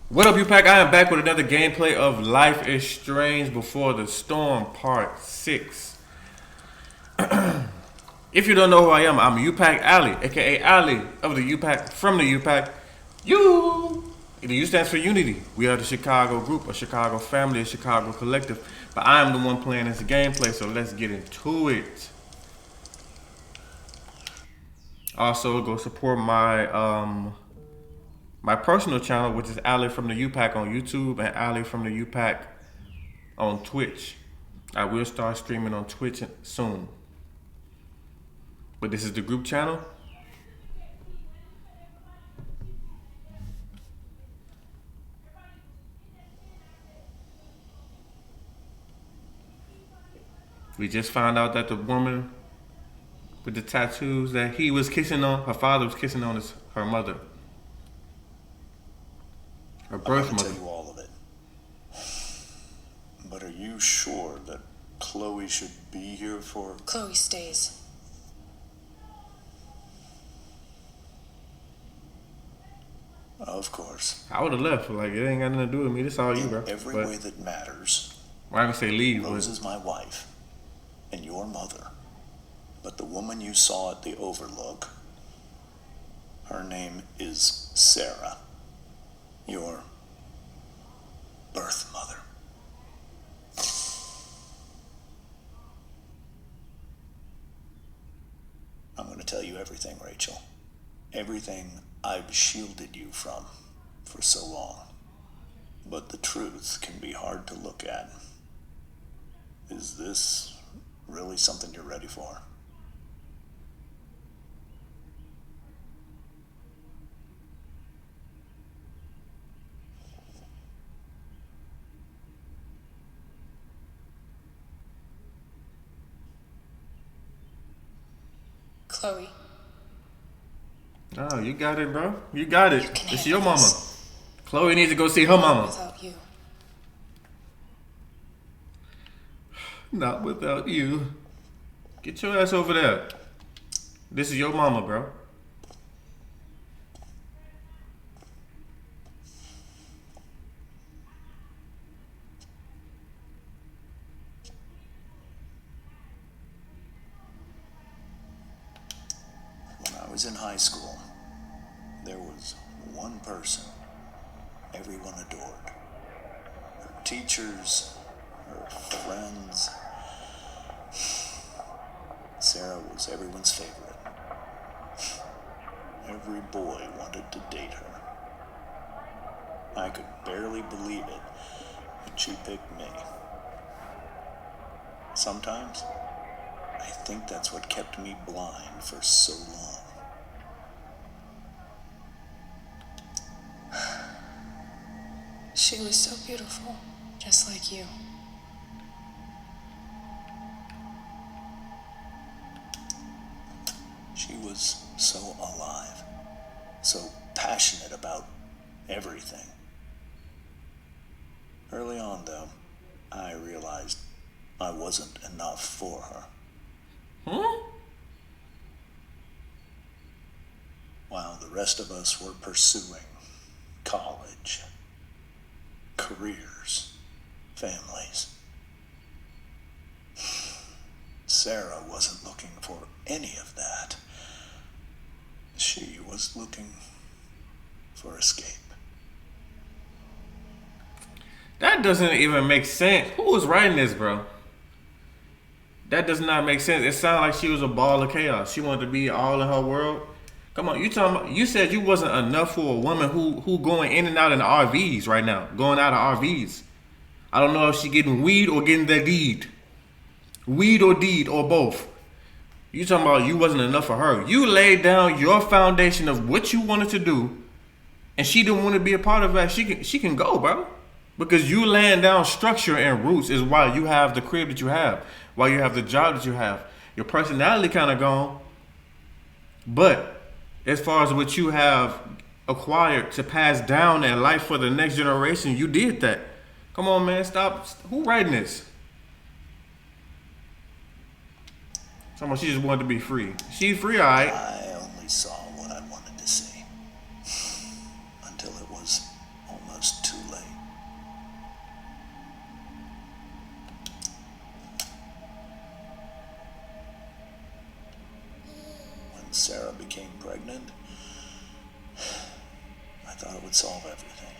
What up, U-Pack? I am back with another gameplay of Life is Strange Before the Storm Part 6. If you don't know who I am, I'm U-Pack Ali, aka Ali of the U-Pack, from the U-Pack. U! The U stands for Unity. We are the Chicago group, a Chicago family, a Chicago collective. But I am the one playing this gameplay, so let's get into it. Also, go support my personal channel, which is Ali from the U-Pack on YouTube and Ali from the U-Pack on Twitch. I will start streaming on Twitch soon. But this is the group channel. We just found out that the woman with the tattoos that he was kissing on, her father was kissing on, is her mother. Her birth I'm gonna mother. tell you all of it. But are you sure that Chloe should be here for... Chloe stays. Of course. I would have left. Like, it ain't got nothing to do with me. This all you, bro. In every But way that matters. I'm not gonna say leave, Rose but is my wife and your mother. But the woman you saw at the Overlook, her name is Sera. Your birth mother. I'm going to tell you everything, Rachel. Everything I've shielded you from for so long. But the truth can be hard to look at. Is this really something you're ready for? Chloe. oh, you got it, bro. You got it. You can It's handle your mama. this. Chloe needs to go see her mama. Without you. Not without you. Get your ass over there. This is your mama, bro. When I was in high school, there was one person everyone adored. Her teachers, her friends. Sera was everyone's favorite. Every boy wanted to date her. I could barely believe it when she picked me. Sometimes, I think that's what kept me blind for so long. She was so beautiful, just like you. She was so alive, so passionate about everything. Early on, though, I realized I wasn't enough for her. Huh? While the rest of us were pursuing college, careers, families, Sera wasn't looking for any of that. She was looking for escape. That doesn't even make sense. Who was writing this, bro? That does not make sense. It sounded like she was a ball of chaos. She wanted to be all in her world. Come on, you talking about, you said you wasn't enough for a woman who going in and out in RVs right now. Going out of RVs. I don't know if she getting weed or getting the deed. Weed or deed or both. You talking about you wasn't enough for her. You laid down your foundation of what you wanted to do, and she didn't want to be a part of that. She can go, bro. Because you laying down structure and roots is why you have the crib that you have, why you have the job that you have. Your personality kind of gone, but as far as what you have acquired to pass down in life for the next generation, you did that. Come on, man, stop. Who writing this? Someone, she just wanted to be free. She's free, all right. I only saw what I wanted to see. Until it was was too late. When Sera became pregnant, I thought it would solve everything.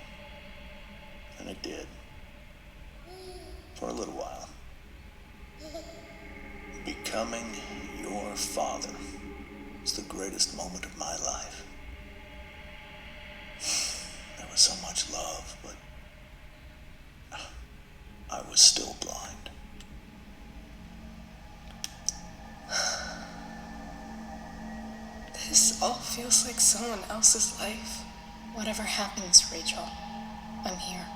And it did. For a little while. Becoming your father was the greatest moment of my life. There was so much love, but I was still blind. This all feels like someone else's life. Whatever happens, Rachel, I'm here.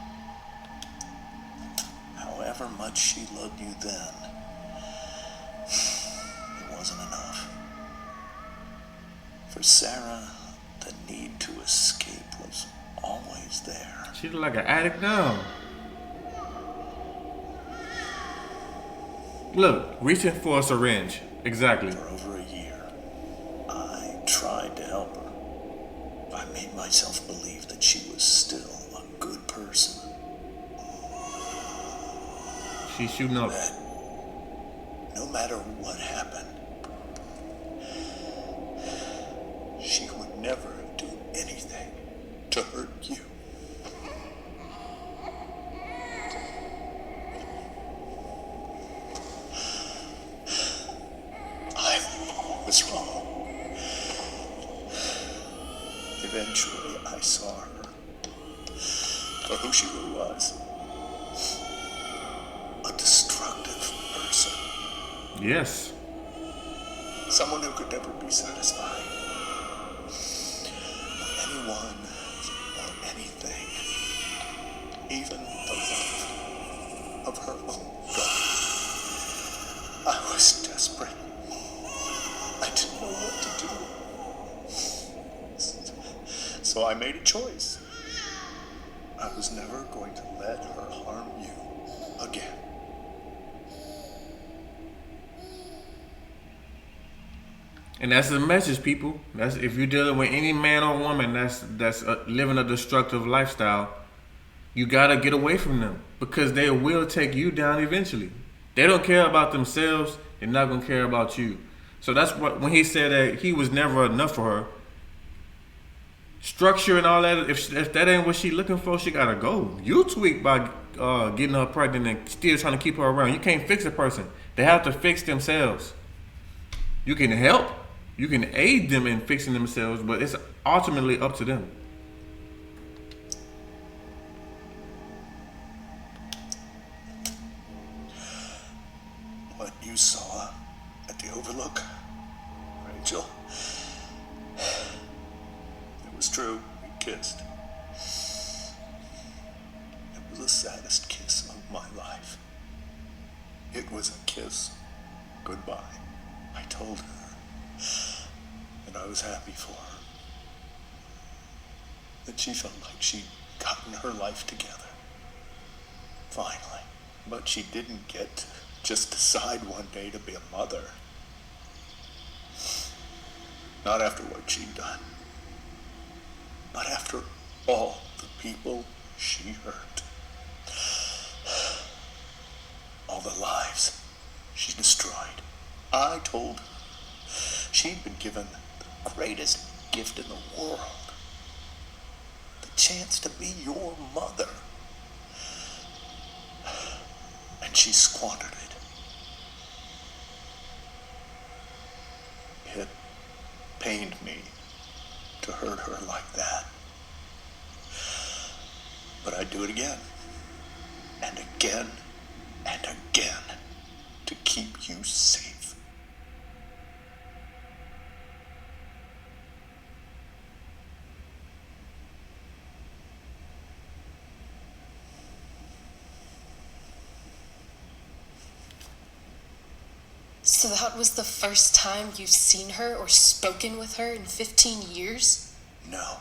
However much she loved you then, it wasn't enough. For Sera, the need to escape was always there. She's like an addict now. Look, reaching for a syringe. Exactly. For over a year, I tried to help her. I made myself believe that she was still a good person. She's shooting up. That no matter what happened, she would never do anything to hurt you. I was wrong. Eventually, I saw her for who she really was. A destructive person. Yes. Someone who could never be satisfied. Anyone or anything. Even the love of her own daughter. I was desperate. I didn't know what to do. So I made a choice. I was never going to let her harm you again. And that's the message, people. That's if you're dealing with any man or woman that's living a destructive lifestyle, you gotta get away from them because they will take you down eventually. They don't care about themselves. They're not gonna care about you. So that's what when he said that he was never enough for her. Structure and all that. If that ain't what she looking for, she gotta go. You tweak by getting her pregnant and still trying to keep her around. You can't fix a person. They have to fix themselves. You can help. You can aid them in fixing themselves, but it's ultimately up to them. What you saw at the Overlook, Rachel, it was true. We kissed. It was the saddest kiss of my life. It was a kiss goodbye. I told her that I was happy for her. That she felt like she'd gotten her life together. Finally. But she didn't get to just decide one day to be a mother. Not after what she'd done. Not after all the people she hurt. All the lives she destroyed. I told her she'd been given the greatest gift in the world. The chance to be your mother. And she squandered it. It pained me to hurt her like that. But I'd do it again. And again. And again. To keep you safe. So that was the first time you've seen her or spoken with her in 15 years? No.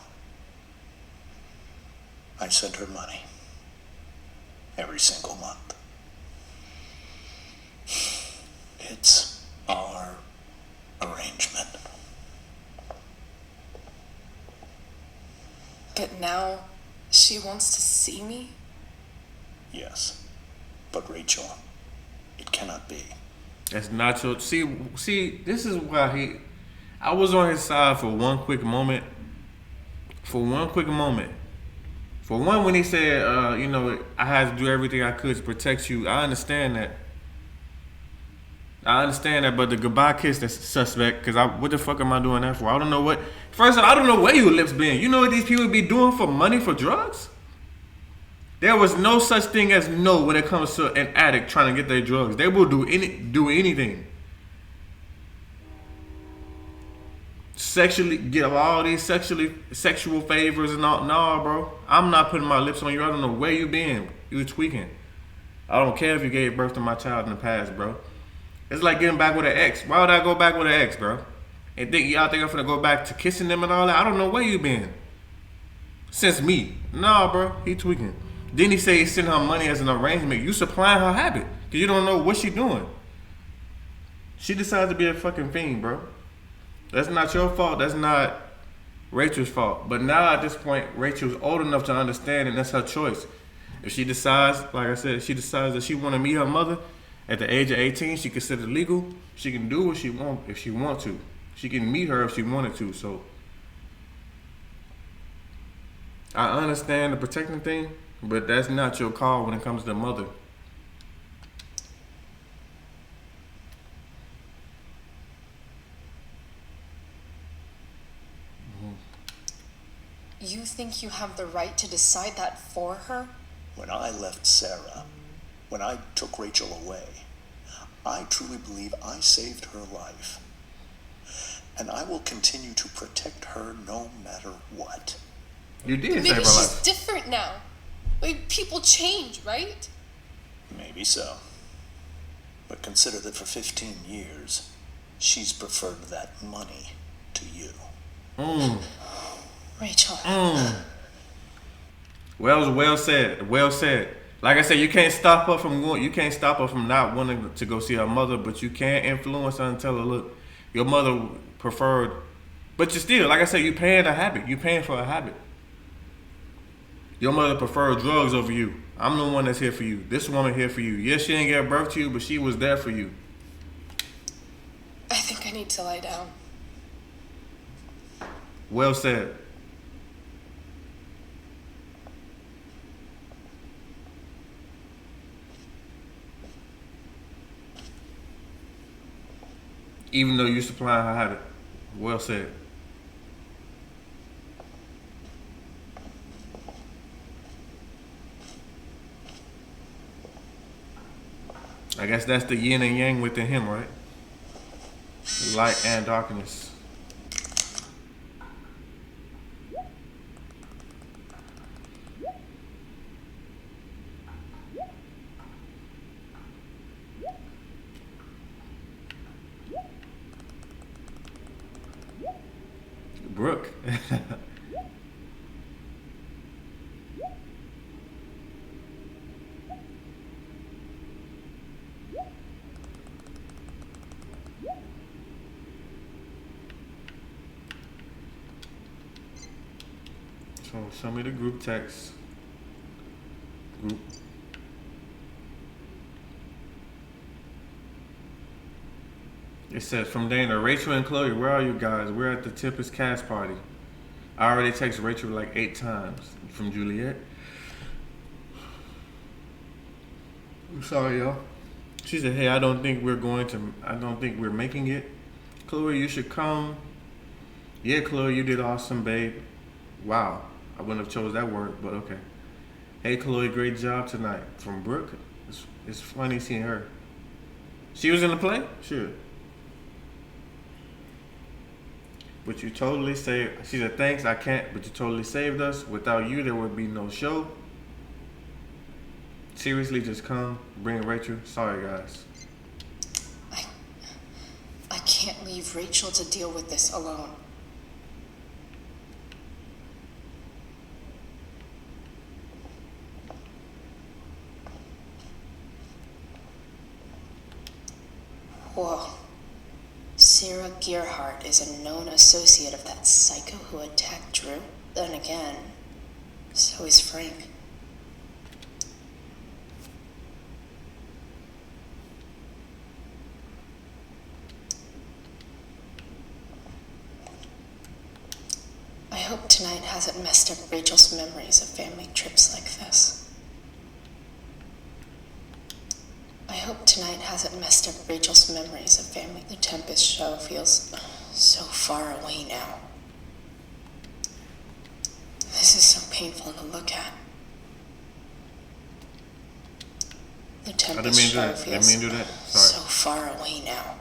I sent her money. Every single month. It's our arrangement. But now She wants to see me? Yes. But Rachel, it cannot be. That's not your. See, this is why I was on his side for one quick moment. For one quick moment. For one, when he said, I had to do everything I could to protect you, I understand that. But the goodbye kiss, that's suspect. Cause what the fuck am I doing that for? I don't know what. First of all, I don't know where your lips been. You know what these people be doing for money for drugs? There was no such thing as no when it comes to an addict trying to get their drugs. They will do anything. Sexually give all these sexual favors and all. Nah, bro. I'm not putting my lips on you. I don't know where you been. You was tweaking. I don't care if you gave birth to my child in the past, bro. It's like getting back with an ex. Why would I go back with an ex, bro? And y'all think I'm finna go back to kissing them and all that? I don't know where you been. Since me. Nah, bro. He tweaking. Then he say he sending her money as an arrangement. You supplying her habit. Cause you don't know what she doing. She decided to be a fucking fiend, bro. That's not your fault. That's not Rachel's fault. But now at this point, Rachel's old enough to understand, and that's her choice. If she decides, like I said, if she decides that she want to meet her mother at the age of 18, she considered legal. She can do what she want if she want to. She can meet her if she wanted to. So I understand the protecting thing, but that's not your call when it comes to the mother. You think you have the right to decide that for her? When I left Sera, when I took Rachel away, I truly believe I saved her life. And I will continue to protect her no matter what. You did save her Maybe she's life. different now. People change, right? Maybe so. But consider that for 15 years, she's preferred that money to you. Rachel. Well said. Well said. Like I said, you can't stop her from going. You can't stop her from not wanting to go see her mother, but you can influence her and tell her, look, your mother preferred. But you still, like I said, you paying a habit. You paying for a habit. Your mother preferred drugs over you. I'm the one that's here for you. This woman here for you. Yes, she didn't give birth to you, but she was there for you. I think I need to lie down. Well said. Even though you supplying her habit. Well said. I guess that's the yin and yang within him, right? Light and darkness. Brooke. Show me the group text. Group. It says, from Dana, Rachel and Chloe, where are you guys? We're at the Tempest cast party. I already texted Rachel like 8 times. From Juliet. I'm sorry, y'all. She said, hey, I don't think we're making it. Chloe, you should come. Yeah, Chloe, you did awesome, babe. Wow. I wouldn't have chose that word, but okay. Hey, Chloe, great job tonight. From Brooke. It's funny seeing her. She was in the play? Sure. But you totally saved. She said, thanks, I can't, but you totally saved us. Without you, there would be no show. Seriously, just come. Bring Rachel. Sorry, guys. I can't leave Rachel to deal with this alone. Whoa. Sera Gearhart is a known associate of that psycho who attacked Drew. Then again, So is Frank. I hope tonight hasn't messed up Rachel's memories of family trips like this. I hope tonight hasn't messed up Rachel's memories of family. The Tempest show feels so far away now. This is so painful to look at. The Tempest show feels so far away now.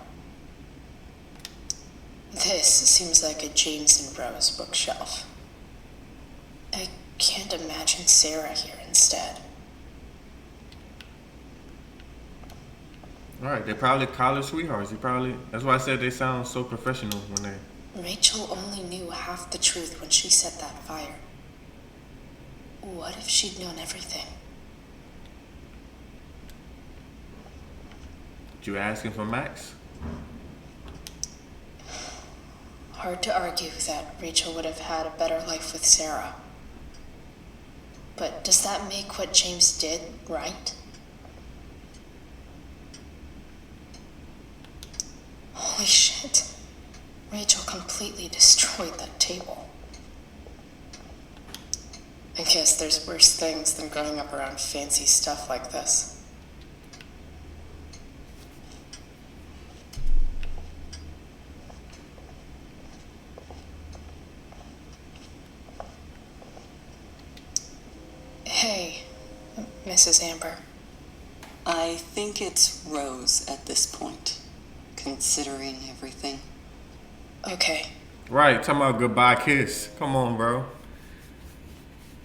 This seems like a James and Rose bookshelf. I can't imagine Sera here instead. Alright, they're probably college sweethearts. That's why I said they sound so professional when they... Rachel only knew half the truth when she set that fire. What if she'd known everything? Did you ask him for Max? Hard to argue that Rachel would have had a better life with Sera. But does that make what James did right? Holy shit. Rachel completely destroyed that table. I guess there's worse things than growing up around fancy stuff like this. Hey, Mrs. Amber. I think it's Rose at this point, considering everything. Okay. Right, talking about goodbye kiss. Come on, bro.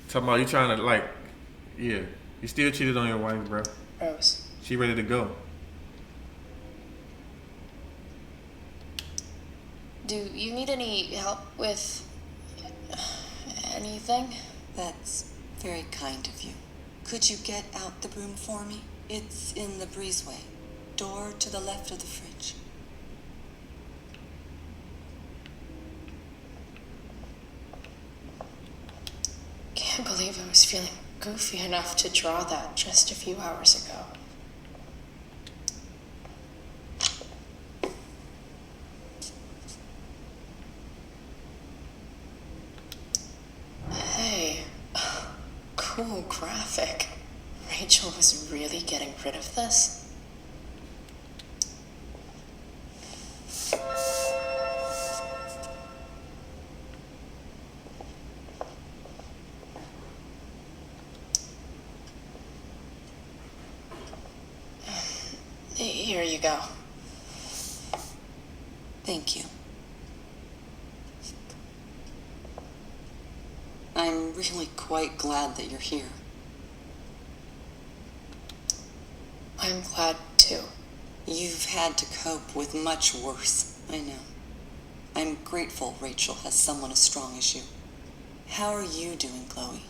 Talking about you trying to, like, yeah. You still cheated on your wife, bro. Rose. She ready to go. Do you need any help with anything? That's very kind of you. Could you get out the broom for me? It's in the breezeway. Door to the left of the fridge. Can't believe I was feeling goofy enough to draw that just a few hours ago. Hey, cool graphic. Rachel was really getting rid of this? Here you go. Thank you. I'm really quite glad that you're here. I'm glad too. You've had to cope with much worse, I know. I'm grateful Rachel has someone as strong as you. How are you doing, Chloe?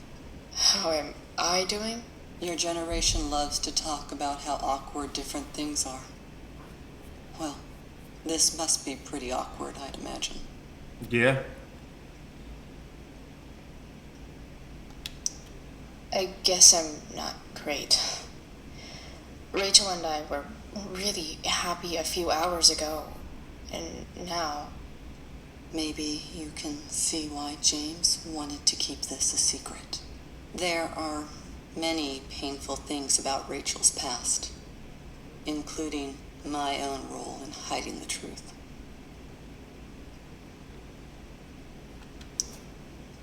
How am I doing? Your generation loves to talk about how awkward different things are. Well, this must be pretty awkward, I'd imagine. Yeah. I guess I'm not great. Rachel and I were really happy a few hours ago, and now... Maybe you can see why James wanted to keep this a secret. There are many painful things about Rachel's past, including my own role in hiding the truth.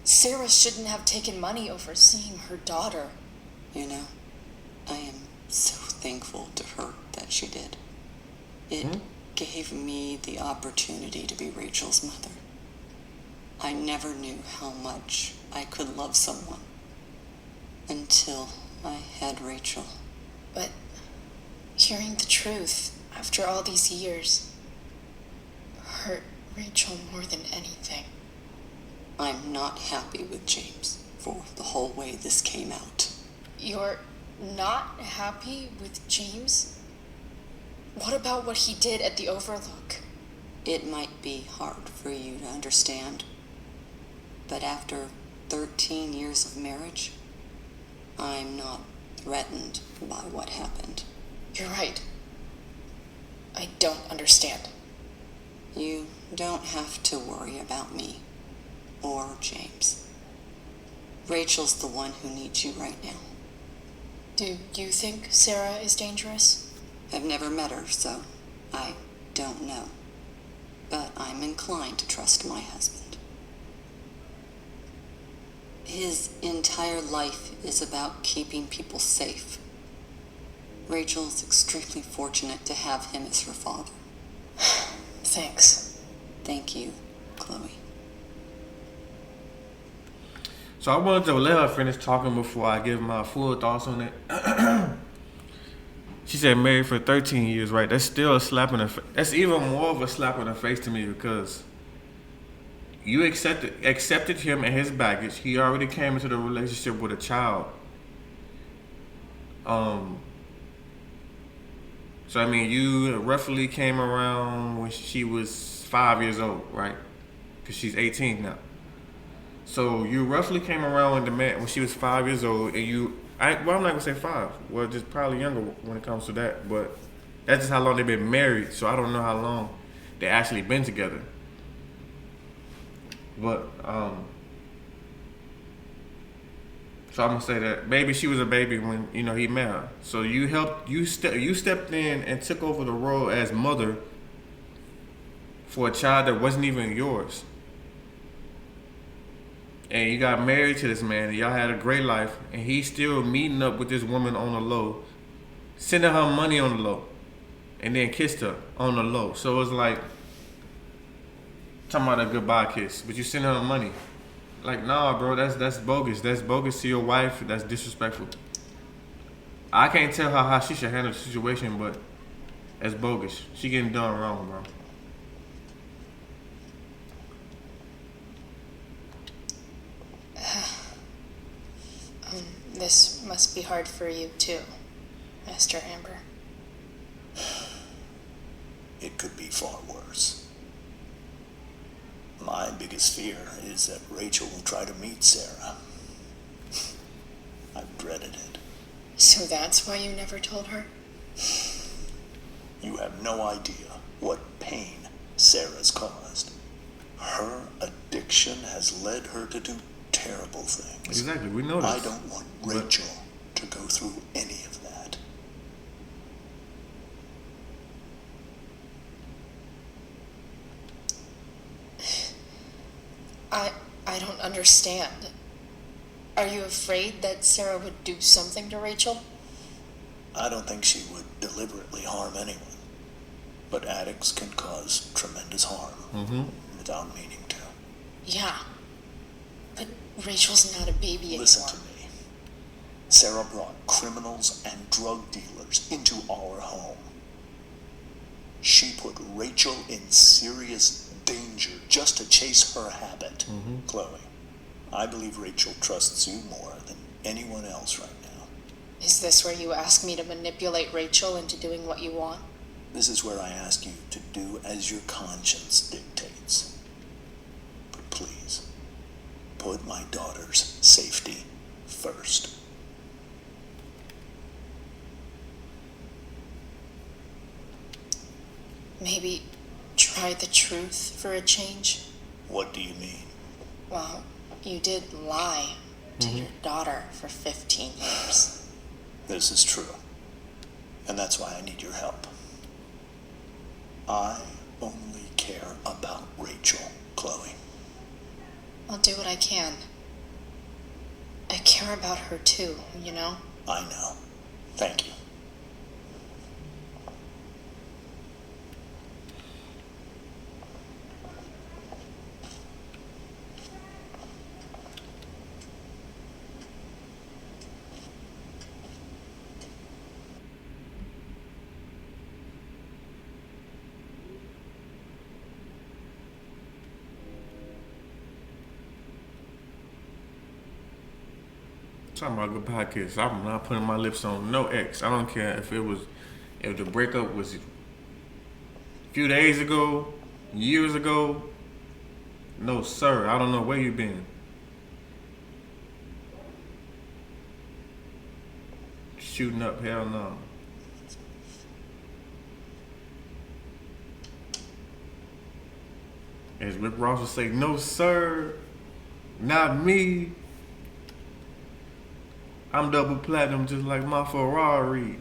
Sera shouldn't have taken money over seeing her daughter. You know, I am so thankful to her that she did. It gave me the opportunity to be Rachel's mother. I never knew how much I could love someone until I had Rachel. But hearing the truth after all these years hurt Rachel more than anything. I'm not happy with James for the whole way this came out. You're not happy with James? What about what he did at the Overlook? It might be hard for you to understand, but after 13 years of marriage, I'm not threatened by what happened. You're right. I don't understand. You don't have to worry about me or James. Rachel's the one who needs you right now. Do you think Sera is dangerous? I've never met her, so I don't know. But I'm inclined to trust my husband. His entire life is about keeping people safe. Rachel's extremely fortunate to have him as her father. Thanks. Thank you, Chloe. So I wanted to let her finish talking before I give my full thoughts on it. She said married for 13 years, right? That's still a slap in the face. That's even more of a slap in the face to me because you accepted him and his baggage. He already came into the relationship with a child. So I mean, you roughly came around when she was 5 years old, right? Because she's 18 now. So you roughly came around when the man when she was 5 years old, and I'm not gonna say 5. Well, just probably younger when it comes to that. But that's just how long they've been married. So I don't know how long they actually been together. But so I'm gonna say that maybe she was a baby when he met her. So you stepped in and took over the role as mother for a child that wasn't even yours. And you got married to this man, and y'all had a great life, and he's still meeting up with this woman on the low, sending her money on the low, and then kissed her on the low. So it's like talking about a goodbye kiss, but you send her money. Like, nah, bro, that's bogus. That's bogus to your wife. That's disrespectful. I can't tell her how she should handle the situation, but that's bogus. She getting done wrong, bro. This must be hard for you too, Master Amber. It could be far worse. My biggest fear is that Rachel will try to meet Sera. I've dreaded it. So that's why you never told her? You have no idea what pain Sera's caused. Her addiction has led her to do terrible things. Exactly, we know this. I don't want Rachel to go through any of that. I don't understand. Are you afraid that Sera would do something to Rachel? I don't think she would deliberately harm anyone. But addicts can cause tremendous harm without meaning to. Yeah. But Rachel's not a baby anymore. Listen to me. Sera brought criminals and drug dealers into our home. She put Rachel in serious danger just to chase her habit. Chloe, I believe Rachel trusts you more than anyone else right now. Is this where you ask me to manipulate Rachel into doing what you want? This is where I ask you to do as your conscience dictates. But please, put my daughter's safety first. Maybe try the truth for a change? What do you mean? Well, you did lie to your daughter for 15 years. This is true. And that's why I need your help. I only care about Rachel, Chloe. I'll do what I can. I care about her too, you know? I know. Thank you. Talking about goodbye kiss. I'm not putting my lips on no ex. I don't care if the breakup was a few days ago, years ago. No, sir. I don't know where you been. shooting up. Hell no. As Rick Ross would say, no sir, not me. I'm double platinum just like my Ferrari.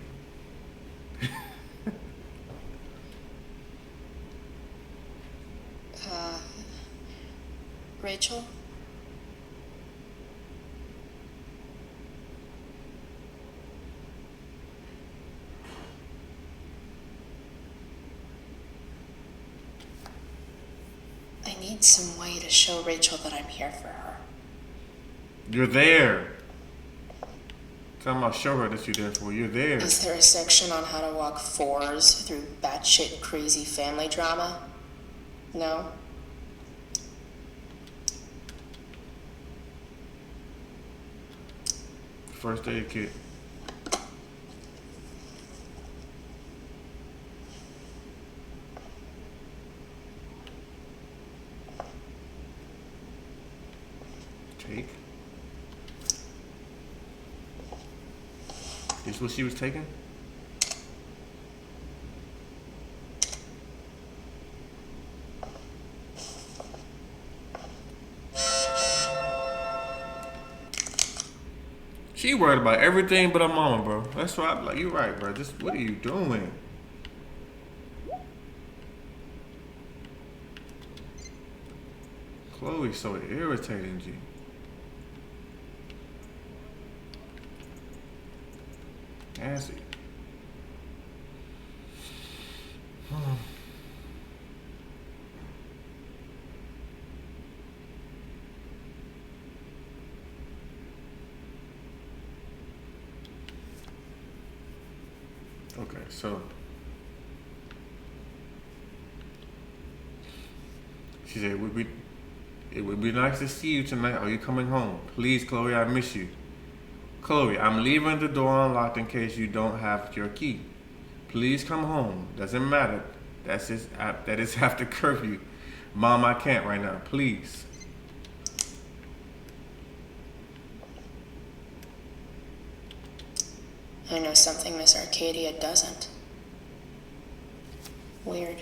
Rachel? I need some way to show Rachel that I'm here for her. You're there. Talking about show her that you're there for. You're there. Is there a section on how to walk fours through batshit crazy family drama? No? First aid kit. Take. This what she was taking? She worried about everything but her mama, bro. That's why I'm like, you're right, bro. Just what are you doing? Chloe's so irritating, G. Nasty. Okay, so she said it would be nice to see you tonight. Are you coming home? Please, Chloe, I miss you. Chloe, I'm leaving the door unlocked in case you don't have your key. Please come home. Doesn't matter. That is after curfew. Mom, I can't right now. Please. I know something Miss Arcadia doesn't. Weird.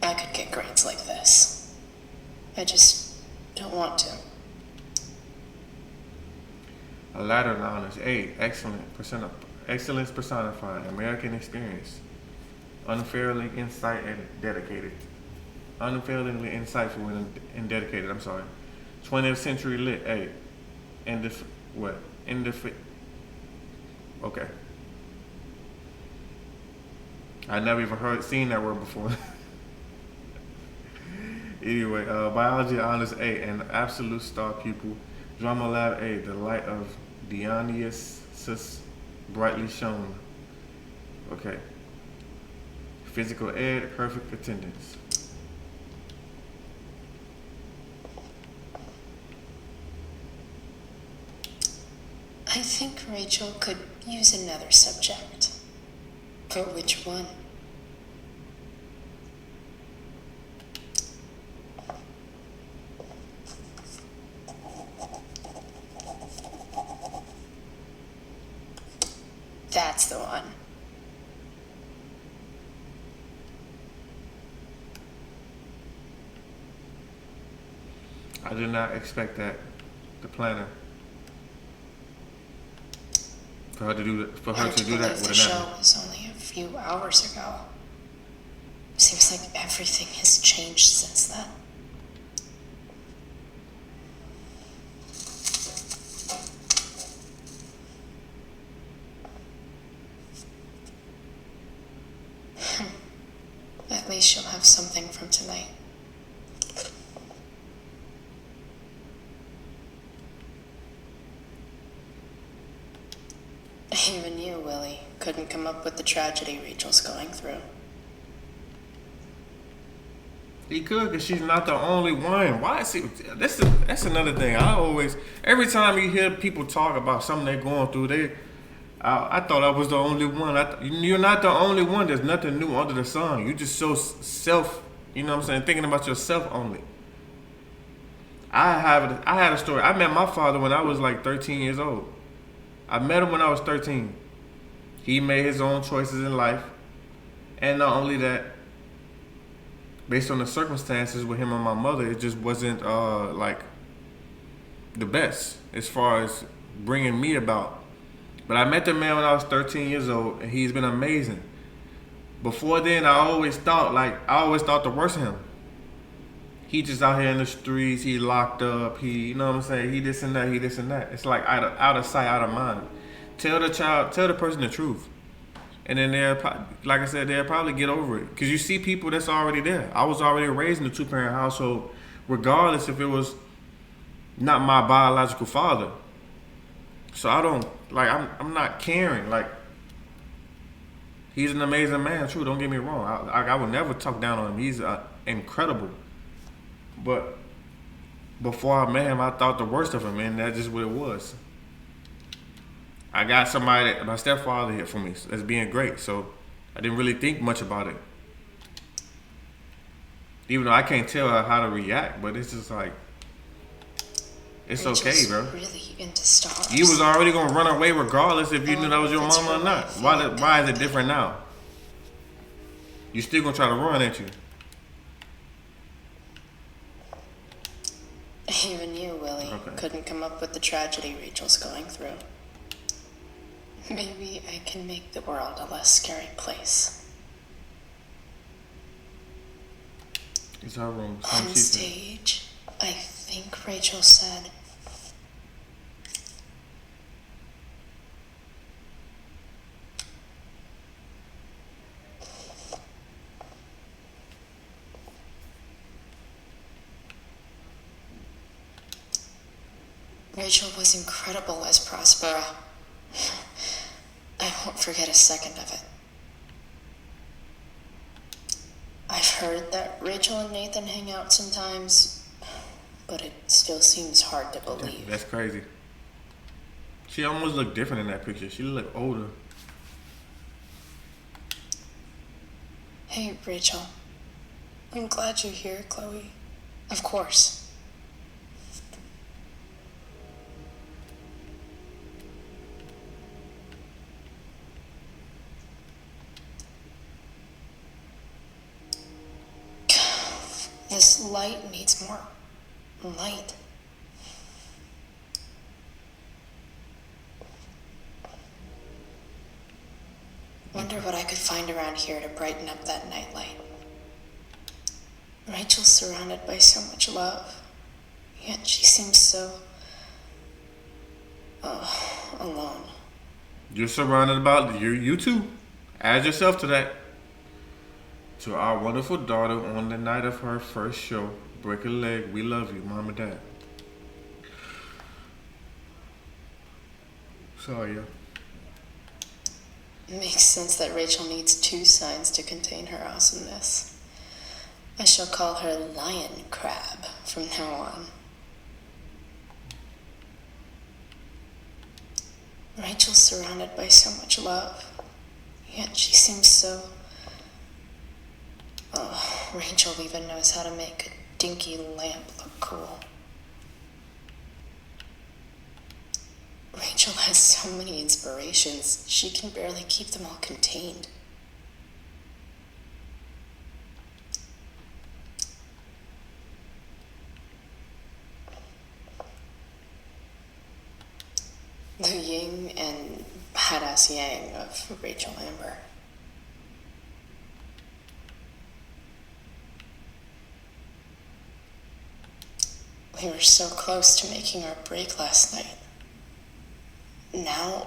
I could get grades like this. I just don't want to. A ladder known as A, excellence personified, American experience, unfairly insight and dedicated, unfailingly insightful and dedicated. 20th century lit A, okay. I never even seen that word before. Anyway, biology honors A, an absolute star pupil. Drama lab A, the light of Dionysus brightly shone. Okay. Physical ed, perfect attendance. I think Rachel could use another subject. But which one? That's the one. I did not expect that. The planner. For her to do that. For her to do that with the an show apple. was only a few hours ago. Seems like everything has changed since then. At least she'll have something from tonight. Even you, Willie, couldn't come up with the tragedy Rachel's going through. He could, because she's not the only one. Why is he? That's another thing. Every time you hear people talk about something they're going through, I thought I was the only one. You're not the only one. There's nothing new under the sun. You just so self. You know what I'm saying? Thinking about yourself only. I had a story. I met my father when I was like 13 years old. I met him when I was 13. He made his own choices in life, and not only that, based on the circumstances with him and my mother, it just wasn't like the best as far as bringing me about. But I met the man when I was 13 years old, and he's been amazing. Before then, I always thought the worst of him. He just out here in the streets, he locked up, you know what I'm saying? He this and that. It's like out of sight, out of mind. Tell the person the truth. And then like I said, they'll probably get over it. Because you see people that's already there. I was already raised in a 2-parent household, regardless if it was not my biological father. So I don't, like, I'm not caring. Like, he's an amazing man, true, don't get me wrong. I would never talk down on him. He's incredible. But before I met him, I thought the worst of him, and that's just what it was. I got my stepfather here for me as being great, so I didn't really think much about it. Even though I can't tell her how to react, but it's just like, it's okay, bro. Really into stars. You was already gonna run away regardless if you knew that was your mama or not. Why is it different now? You still gonna try to run, ain't you? Even you, Willie, couldn't come up with the tragedy Rachel's going through. Maybe I can make the world a less scary place. It's her room. On stage, I think Rachel said, Rachel was incredible as Prospera. I won't forget a second of it. I've heard that Rachel and Nathan hang out sometimes, but it still seems hard to believe. That's crazy. She almost looked different in that picture. She looked older. Hey, Rachel. I'm glad you're here, Chloe. Of course. This light needs more light. Wonder what I could find around here to brighten up that nightlight. Rachel's surrounded by so much love, yet she seems so alone. You're surrounded by you too. Add yourself to that. To our wonderful daughter on the night of her first show, break a leg. We love you, Mom and Dad. Sorry, yeah. It makes sense that Rachel needs 2 signs to contain her awesomeness. I shall call her Lion Crab from now on. Rachel's surrounded by so much love, yet she seems so... Rachel even knows how to make a dinky lamp look cool. Rachel has so many inspirations, she can barely keep them all contained. The yin and badass yang of Rachel Amber. We were so close to making our break last night. Now,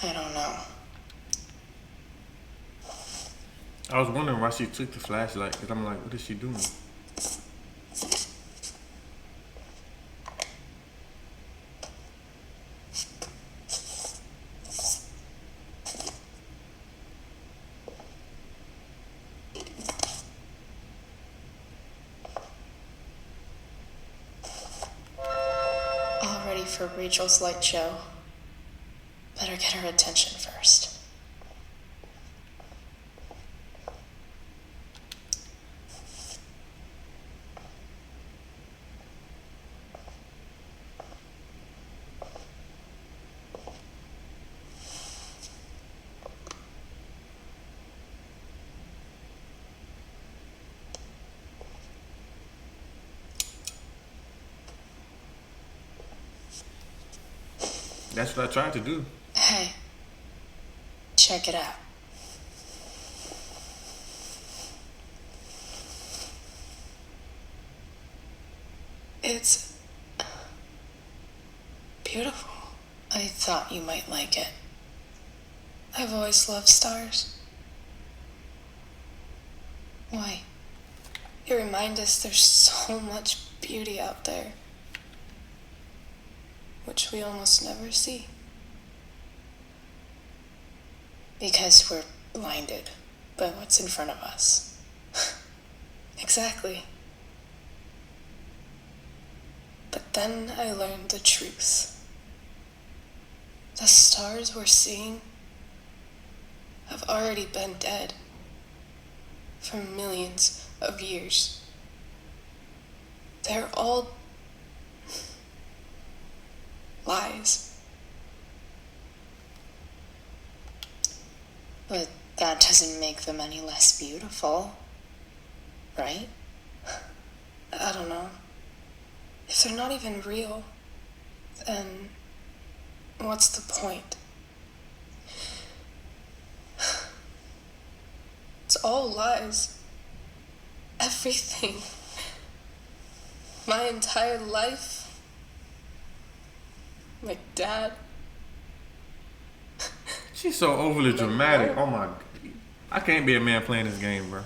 I don't know. I was wondering why she took the flashlight, because I'm like, what is she doing? All ready for Rachel's light show. Better get her attention first. That's what I tried to do. Hey, check it out. It's beautiful. I thought you might like it. I've always loved stars. Why? You remind us there's so much beauty out there, which we almost never see. Because we're blinded by what's in front of us. Exactly. But then I learned the truth. The stars we're seeing have already been dead for millions of years. They're all lies. But that doesn't make them any less beautiful, right? I don't know. If they're not even real, then what's the point? It's all lies. Everything. My entire life. My dad. She's so overly dramatic. Oh my! I can't be a man playing this game, bro.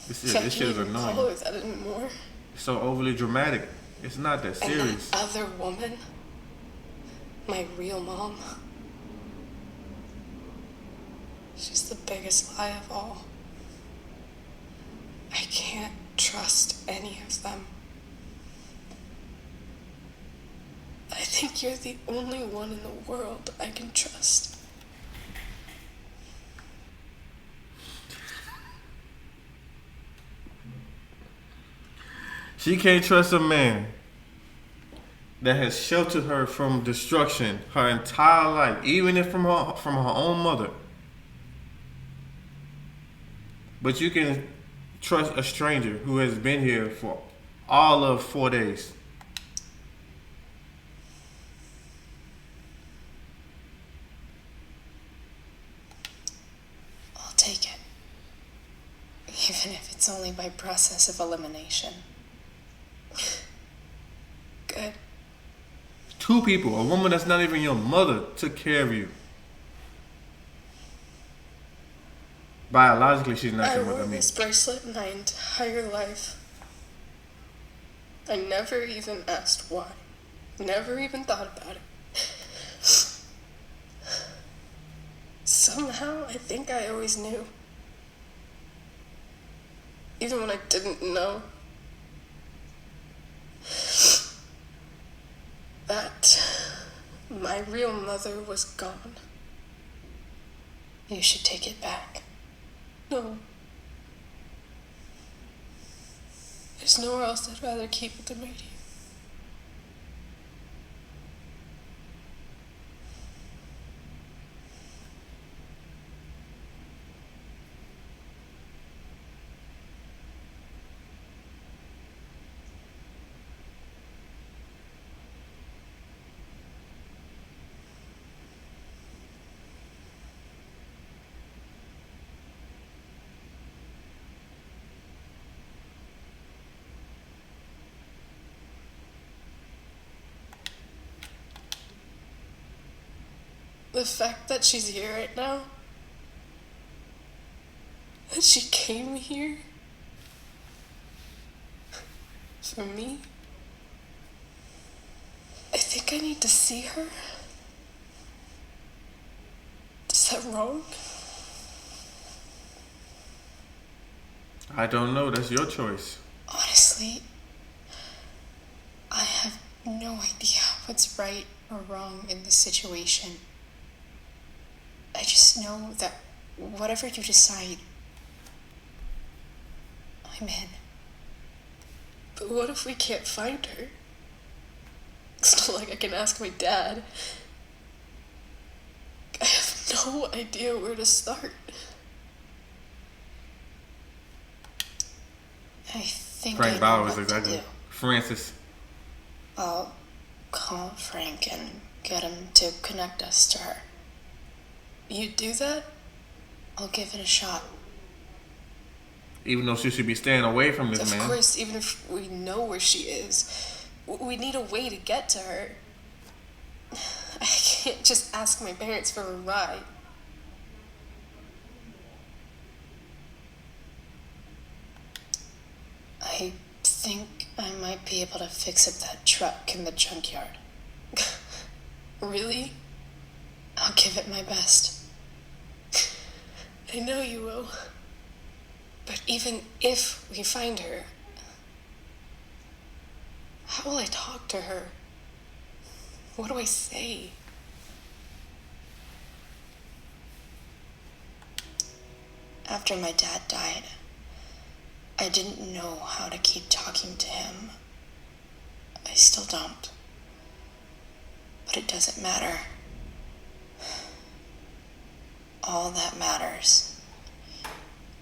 This shit is annoying. Call her that anymore. It's so overly dramatic. It's not that And serious. that other woman, my real mom, she's the biggest lie of all. I can't trust any of them. I think you're the only one in the world I can trust. She can't trust a man that has sheltered her from destruction her entire life, even if from her own mother. But you can trust a stranger who has been here for all of 4 days. I'll take it. Even if it's only by process of elimination. Good. 2 people, a woman that's not even your mother, took care of you. Biologically, she's not I your wore mother. this bracelet my entire life. I never even asked why. Never even thought about it. Somehow, I think I always knew. Even when I didn't know. That my real mother was gone. You should take it back. No. There's nowhere else I'd rather keep it than right here. The fact that she's here right now, that she came here for me, I think I need to see her. Is that wrong? I don't know. That's your choice. Honestly, I have no idea what's right or wrong in this situation. I just know that whatever you decide, I'm in. But what if we can't find her? It's not like I can ask my dad. I have no idea where to start. I think Frank I know Bauer is what to exactly. do. Francis. I'll call Frank and get him to connect us to her. You do that? I'll give it a shot. Even though she should be staying away from this Of man. course, even if we know where she is, we need a way to get to her. I can't just ask my parents for a ride. I think I might be able to fix up that truck in the junkyard. Really? I'll give it my best. I know you will. But even if we find her, how will I talk to her? What do I say? After my dad died, I didn't know how to keep talking to him. I still don't. But it doesn't matter. All that matters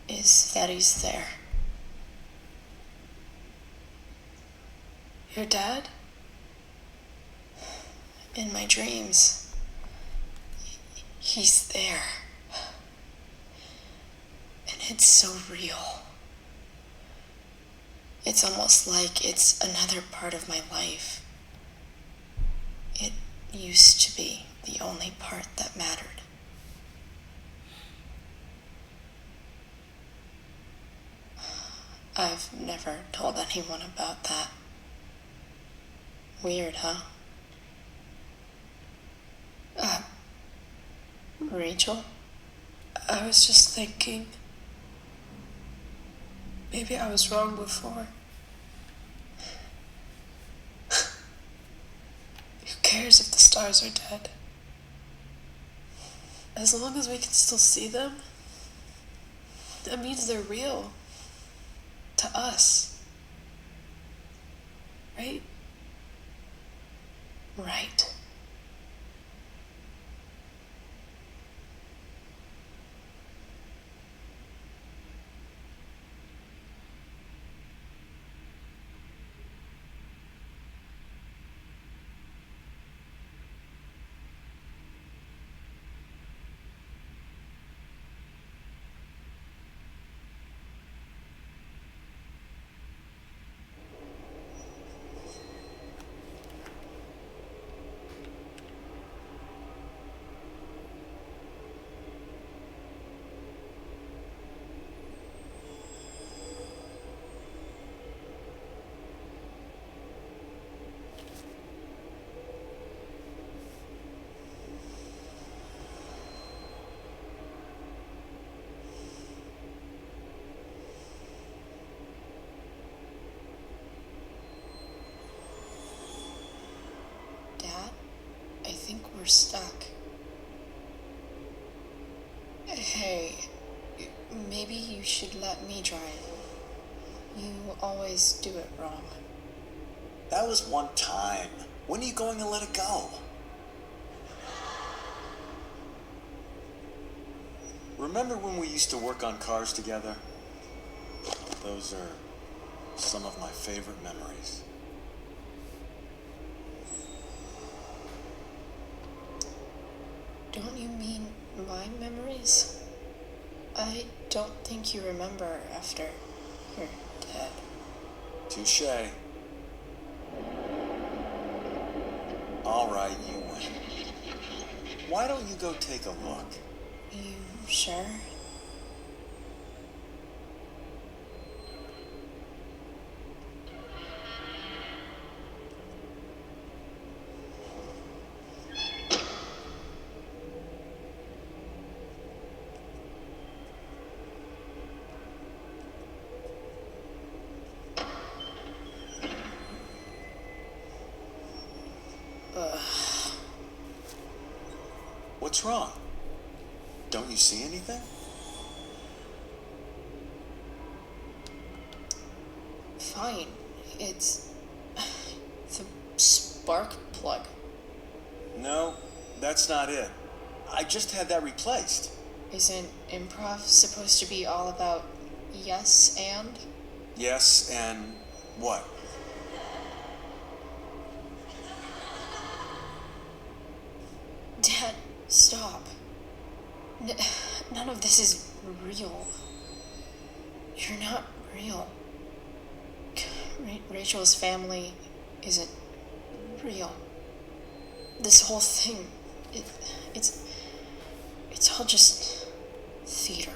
is that he's there. Your dad? In my dreams, he's there. And it's so real. It's almost like it's another part of my life. It used to be the only part that mattered. I've never told anyone about that. Weird, huh? Rachel? I was just thinking, maybe I was wrong before. Who cares if the stars are dead? As long as we can still see them, that means they're real. To us. Right? Right. I think we're stuck. Hey, maybe you should let me drive. You always do it wrong. That was one time. When are you going to let it go? Remember when we used to work on cars together? Those are some of my favorite memories. Don't you mean my memories? I don't think you remember after you're dead. Touche. All right, you win. Why don't you go take a look? You sure? What's wrong? Don't you see anything? Fine. It's the spark plug. No, that's not it. I just had that replaced. Isn't improv supposed to be all about yes and? Yes, and what? Dad, stop. None of this is real. You're not real. Rachel's family isn't real. This whole thing, it's all just theater.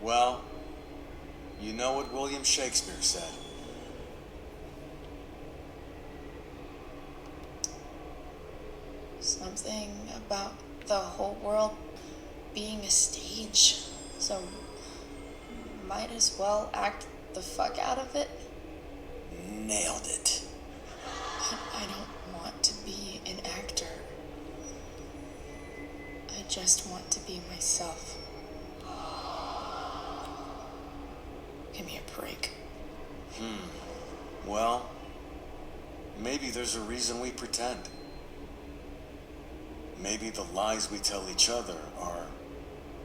Well, you know what William Shakespeare said. Something about the whole world being a stage, so might as well act the fuck out of it. Nailed it. I don't want to be an actor. I just want to be myself. Give me a break. Well, maybe there's a reason we pretend. Maybe the lies we tell each other are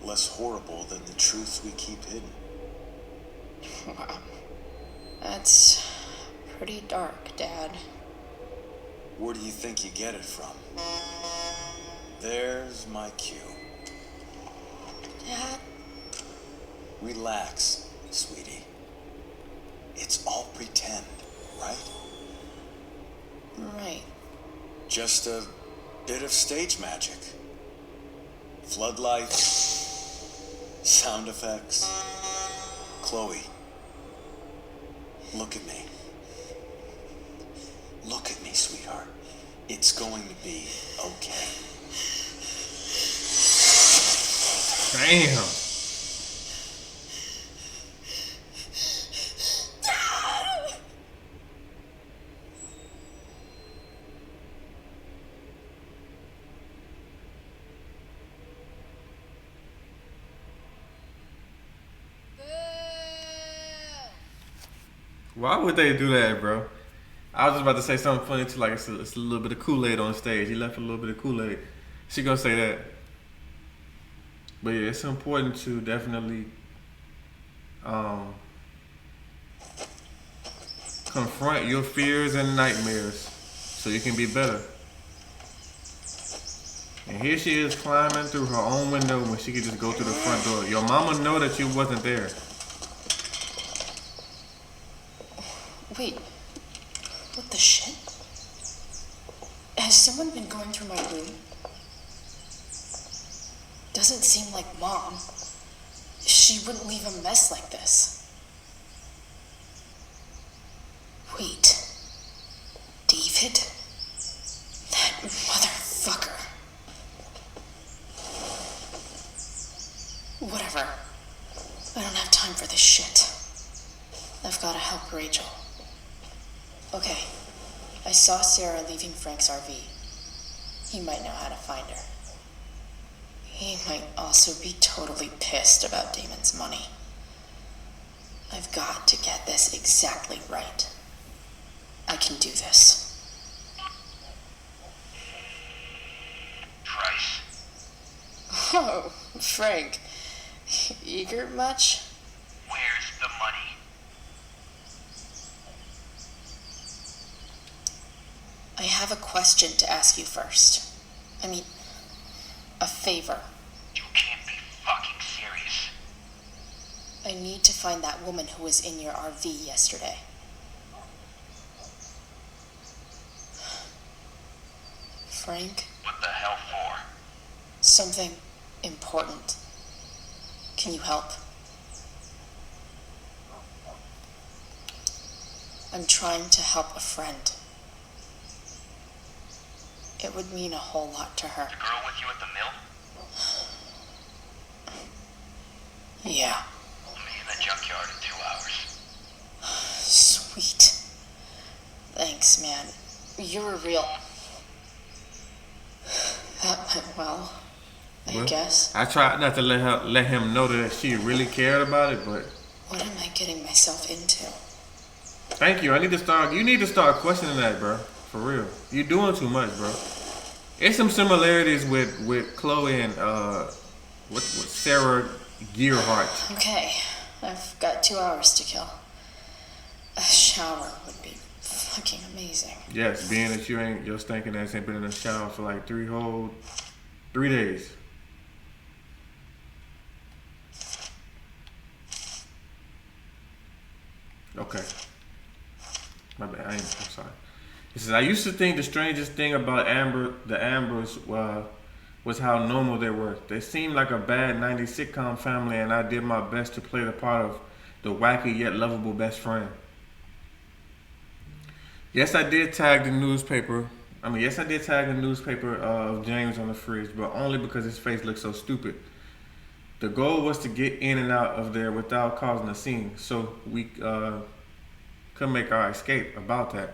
less horrible than the truths we keep hidden. Wow. That's pretty dark, Dad. Where do you think you get it from? There's my cue. Dad? Relax, sweetie. It's all pretend, right? Right. Just a bit of stage magic. Floodlights, sound effects. Chloe, look at me. Look at me, sweetheart. It's going to be okay. Damn. Why would they do that, bro? I was just about to say something funny too, like it's a little bit of Kool-Aid on stage. He left a little bit of Kool-Aid. She gonna say that. But yeah, it's important to definitely confront your fears and nightmares so you can be better. And here she is climbing through her own window when she could just go through the front door. Your mama know that you wasn't there. Wait. What the shit? Has someone been going through my room? Doesn't seem like Mom. She wouldn't leave a mess like this. Wait. David? That motherfucker. Whatever. I don't have time for this shit. I've gotta help Rachel. Okay. I saw Sera leaving Frank's RV. He might know how to find her. He might also be totally pissed about Damon's money. I've got to get this exactly right. I can do this. Price. Oh, Frank. Eager much? Where's the money? I have a question to ask you first. I mean, a favor. You can't be fucking serious. I need to find that woman who was in your RV yesterday. Frank? What the hell for? Something important. Can you help? I'm trying to help a friend. It would mean a whole lot to her. The girl with you at the mill? Yeah. I'll meet you in the junkyard in 2 hours. Sweet. Thanks, man. You're a real... That went well, I Well, guess. I tried not to let him know that she really cared about it, but What am I getting myself into? thank you. You need to start questioning that, bro. For real. You're doing too much, bro. It's some similarities with Chloe and with Sarah Gearhart. Okay, I've got 2 hours to kill. A shower would be fucking amazing. Yes, being that your stinking ass ain't been in the shower for like 3 days. Okay. My bad. I'm sorry. It says I used to think the strangest thing about the Ambers was how normal they were. They seemed like a bad 90s sitcom family, and I did my best to play the part of the wacky yet lovable best friend. Yes, I did tag the newspaper. Yes, I did tag the newspaper of James on the fridge, but only because his face looked so stupid. The goal was to get in and out of there without causing a scene, so we could make our escape about that.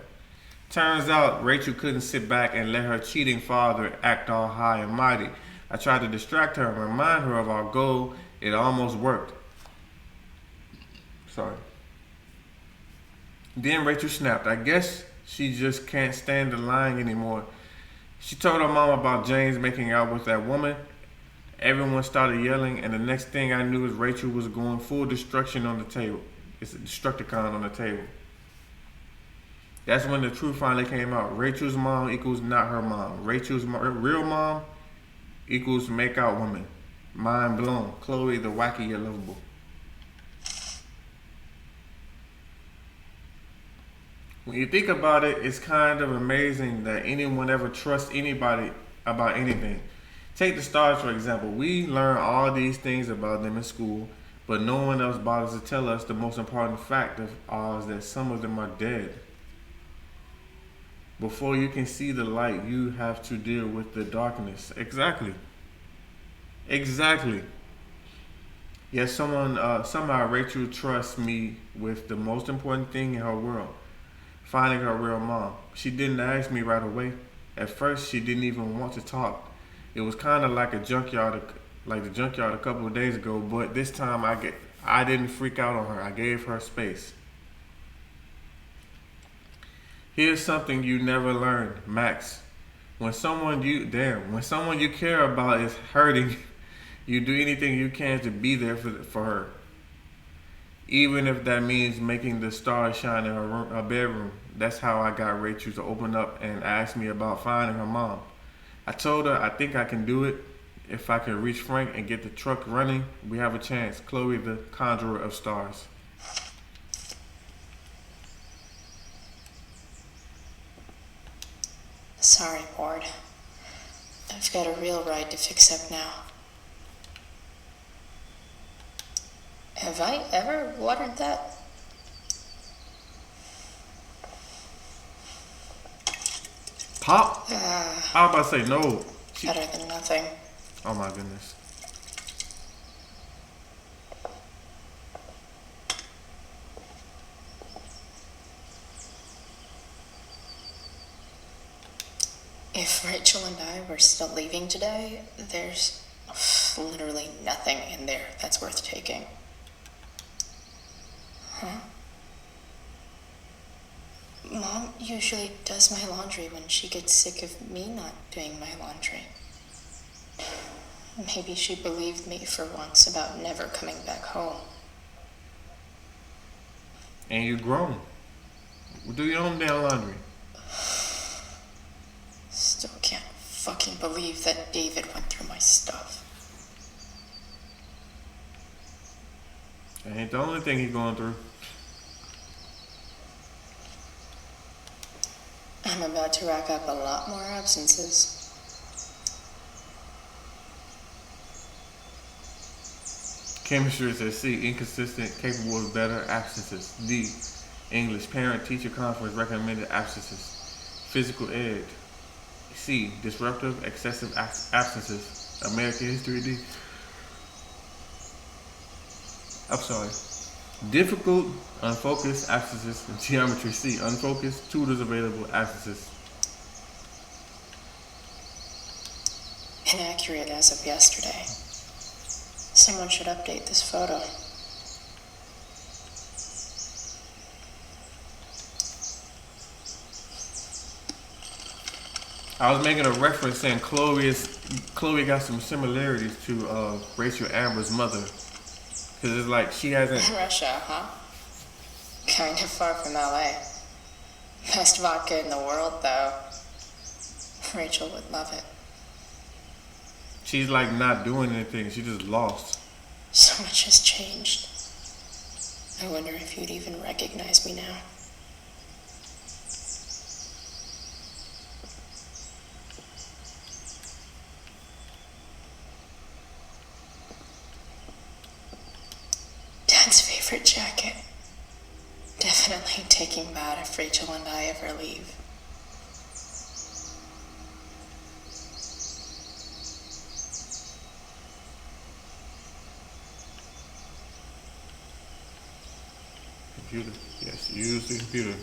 Turns out Rachel couldn't sit back and let her cheating father act all high and mighty. I tried to distract her and remind her of our goal. It almost worked. Sorry. Then Rachel snapped. I guess she just can't stand the lying anymore. She told her mom about James making out with that woman. Everyone started yelling, and the next thing I knew is Rachel was going full destruction on the table. It's a Destructicon on the table. That's when the truth finally came out. Rachel's mom equals not her mom. Rachel's real mom equals make out woman. Mind blown. Chloe the wacky yet lovable. When you think about it, it's kind of amazing that anyone ever trusts anybody about anything. Take the stars for example. We learn all these things about them in school, but no one else bothers to tell us the most important fact of all is that some of them are dead. Before you can see the light, you have to deal with the darkness. Exactly. Yet somehow Rachel trusts me with the most important thing in her world. Finding her real mom. She didn't ask me right away. At first, she didn't even want to talk. It was kind of like the junkyard a couple of days ago. But this time, I didn't freak out on her. I gave her space. Here's something you never learned, Max. When someone you care about is hurting, you do anything you can to be there for her. Even if that means making the stars shine in her bedroom. That's how I got Rachel to open up and ask me about finding her mom. I told her I think I can do it. If I can reach Frank and get the truck running, we have a chance. Chloe, the conjurer of stars. Sorry, Ward. I've got a real right to fix up now. Have I ever watered that? Pop? I was about to say no. Better than nothing. Oh my goodness. If Rachel and I were still leaving today, there's literally nothing in there that's worth taking. Huh? Mom usually does my laundry when she gets sick of me not doing my laundry. Maybe she believed me for once about never coming back home. And you're grown. Do your own damn laundry. Still can't fucking believe that David went through my stuff. That ain't the only thing he's going through. I'm about to rack up a lot more absences. Chemistry says C. Inconsistent, capable of better absences. D. English, parent-teacher conference recommended absences. Physical ed. C. Disruptive, excessive absences. American history. D. I'm sorry. Difficult, unfocused absences. Geometry. C. Unfocused, tutors available absences. inaccurate as of yesterday. Someone should update this photo. I was making a reference saying Chloe got some similarities to Rachel Amber's mother, because it's like she hasn't. Russia, huh? Kind of far from LA. Best vodka in the world, though. Rachel would love it. She's like not doing anything. She just lost. So much has changed. I wonder if you'd even recognize me now. Dad's favorite jacket. Definitely taking that if Rachel and I ever leave. Computer. Yes, use the computer.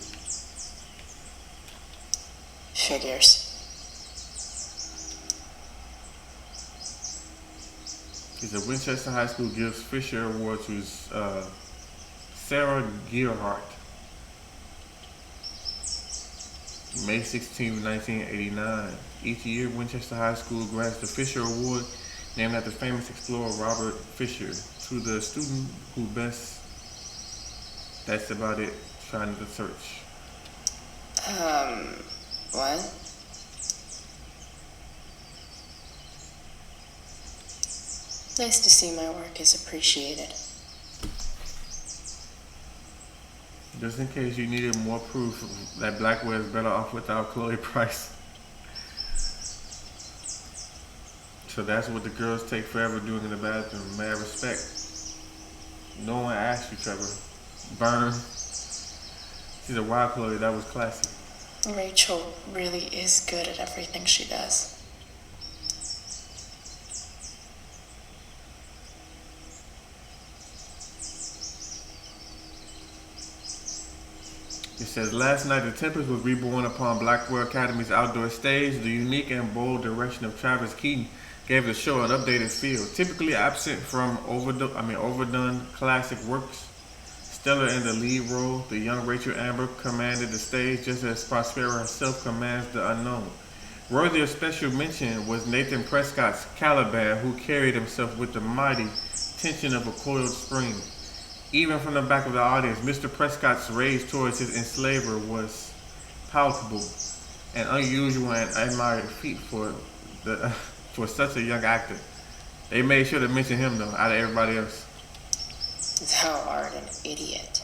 Figures. He's a Winchester High School gives Fisher Award to Sera Gearhart. May 16, 1989. Each year, Winchester High School grants the Fisher Award, named after famous explorer Robert Fisher, to the student who best. That's about it. Trying to search. What? Nice to see my work is appreciated. Just in case you needed more proof that Blackwell is better off without Chloe Price. So that's what the girls take forever doing in the bathroom. Mad respect. No one asked you, Trevor. Burn. She's a wild Chloe. That was classy. Rachel really is good at everything she does. It says, last night the Tempest was reborn upon Blackwell Academy's outdoor stage. The unique and bold direction of Travis Keaton gave the show an updated feel. Typically absent from overdone classic works, stellar in the lead role, the young Rachel Amber commanded the stage just as Prospera herself commands the unknown. Worthy of special mention was Nathan Prescott's Caliban, who carried himself with the mighty tension of a coiled spring. Even from the back of the audience, Mr. Prescott's rage towards his enslaver was palpable, an unusual and admired feat for such a young actor. They made sure to mention him though, out of everybody else. Thou art an idiot.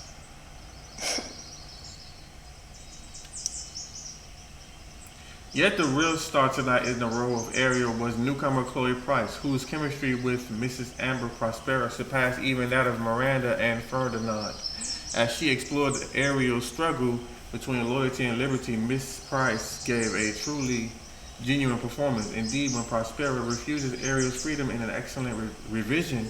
Yet the real star tonight in the role of Ariel was newcomer Chloe Price, whose chemistry with Mrs. Amber Prospera surpassed even that of Miranda and Ferdinand. As she explored Ariel's struggle between loyalty and liberty, Miss Price gave a truly genuine performance. Indeed, when Prospera refuses Ariel's freedom in an excellent revision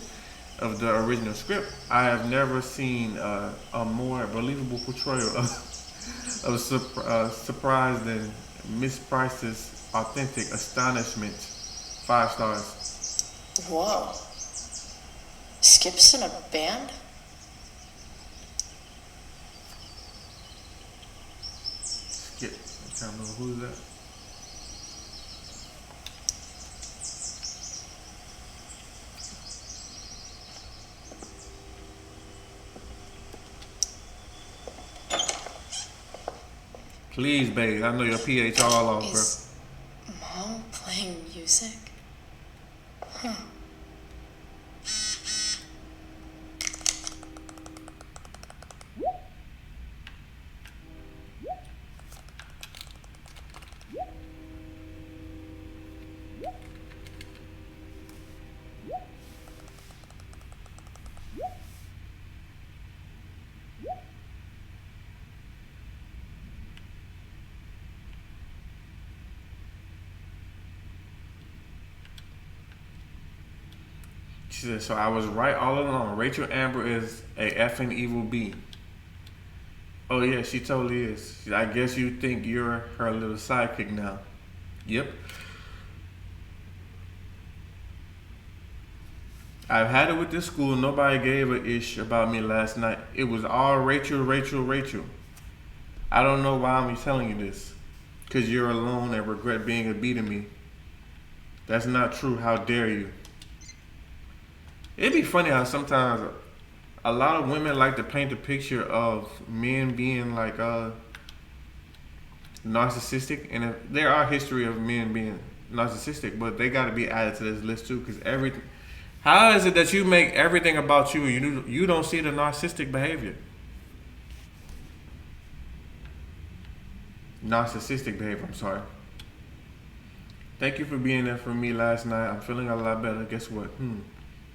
of the original script, I have never seen a more believable portrayal of surprise than Miss Price's authentic astonishment. 5 stars. Whoa. Skip's in a band? Skip. I can't remember who's that. Please, babe. I know your pH all off, bro. Is Mom playing music? Huh. She said, so I was right all along. Rachel Amber is a effing evil bee. Oh yeah, she totally is. I guess you think you're her little sidekick now. Yep. I've had it with this school. Nobody gave a ish about me last night. It was all Rachel, Rachel, Rachel. I don't know why I'm telling you this. Because you're alone and regret being a B to me. That's not true. How dare you? It'd be funny how sometimes a lot of women like to paint a picture of men being like narcissistic, and there are history of men being narcissistic, but they got to be added to this list too. Because everything, how is it that you make everything about you and you don't see the narcissistic behavior? Narcissistic behavior. I'm sorry. Thank you for being there for me last night. I'm feeling a lot better. Guess what?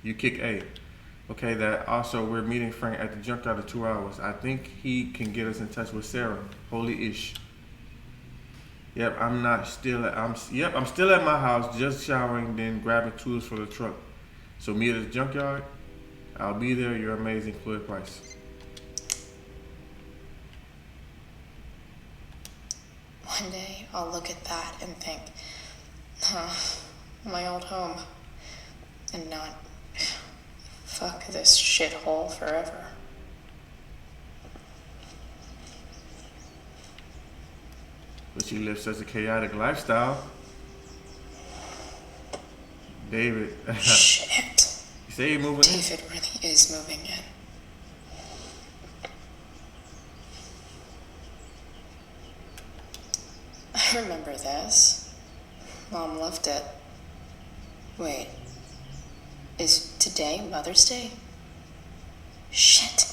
You kick A. Okay, that also we're meeting Frank at the junkyard in 2 hours. I think he can get us in touch with Sera. Holy ish. Yep, I'm still at my house, just showering, then grabbing tools for the truck. So meet at the junkyard. I'll be there. You're amazing, Floyd Price. One day I'll look at that and think, my old home, and not, fuck this shithole forever. But you live such a chaotic lifestyle. David. Shit. You say you're moving in? David really is moving in. I remember this. Mom left it. Wait. Is today Mother's Day? Shit.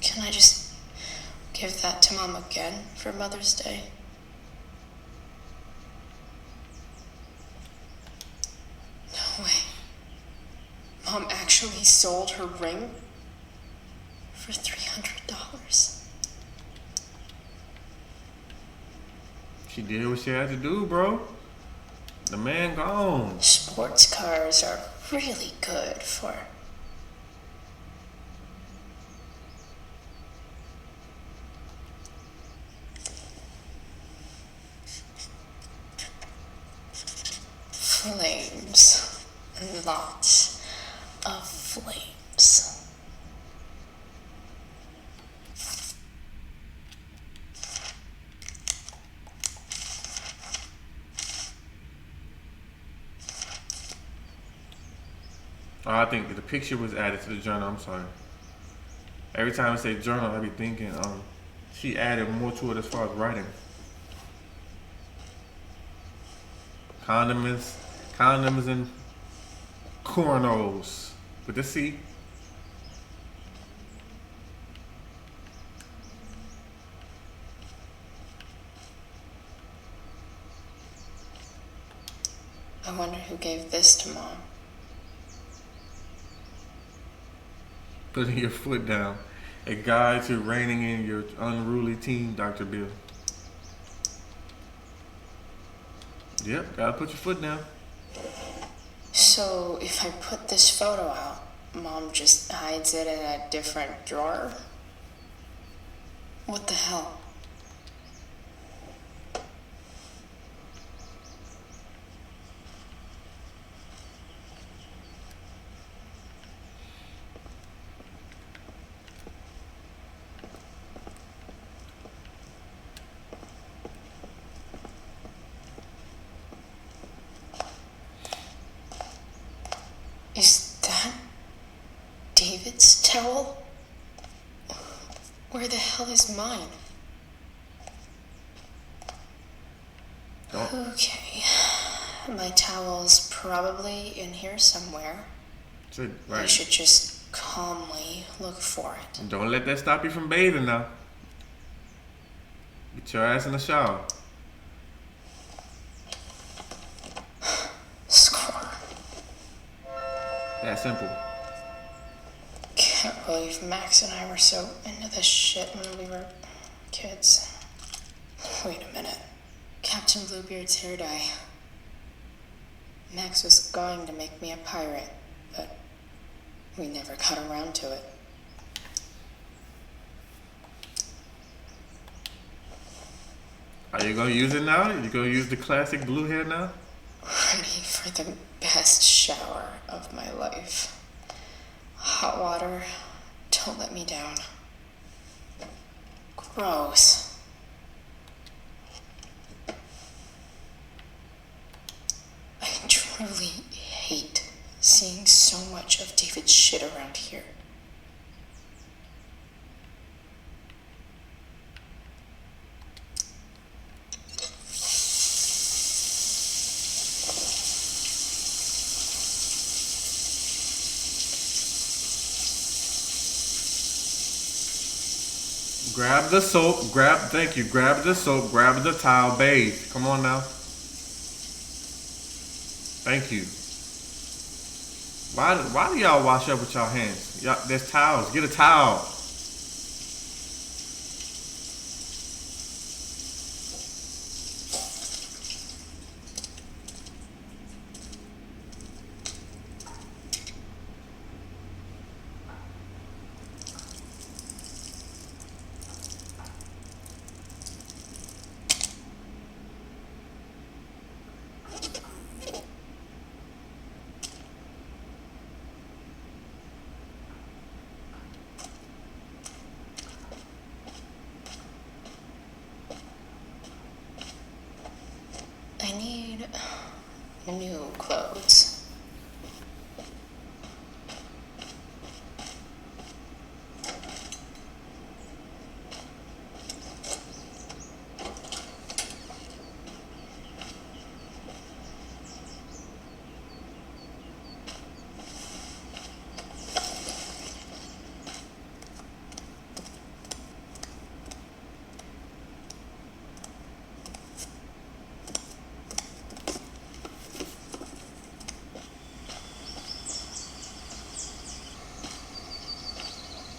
Can I just give that to Mom again for Mother's Day? No way. Mom actually sold her ring for $300. She did what she had to do, bro. The man gone. Sports cars are really good for flames. Lots of flames. Oh, I think the picture was added to the journal. I'm sorry. Every time I say journal, I be thinking, she added more to it as far as writing. Condoms and cornrows with the C. I wonder who gave this to Mom. Putting your foot down. A guide to reining in your unruly teen, Dr. Bill. Yep, gotta put your foot down. So if I put this photo out, Mom just hides it in a different drawer? What the hell? Is that David's towel? Where the hell is mine? Don't, Okay. My towel's probably in here somewhere. I right. should just calmly look for it. Don't let that stop you from bathing now. Get your ass in the shower. Score. That simple. Can't believe Max and I were so into this shit when we were kids. Wait a minute. Captain Bluebeard's hair dye. Max was going to make me a pirate, but we never got around to it. Are you gonna use it now? You gonna use the classic blue hair now? Ready for the best shower of my life. Hot water, don't let me down. Gross. I truly hate seeing so much of David's shit around here. Grab the soap, thank you, grab the soap, grab the towel, bathe. Come on now. Thank you. Why do y'all wash up with y'all hands? Y'all, there's towels, get a towel. I need new clothes.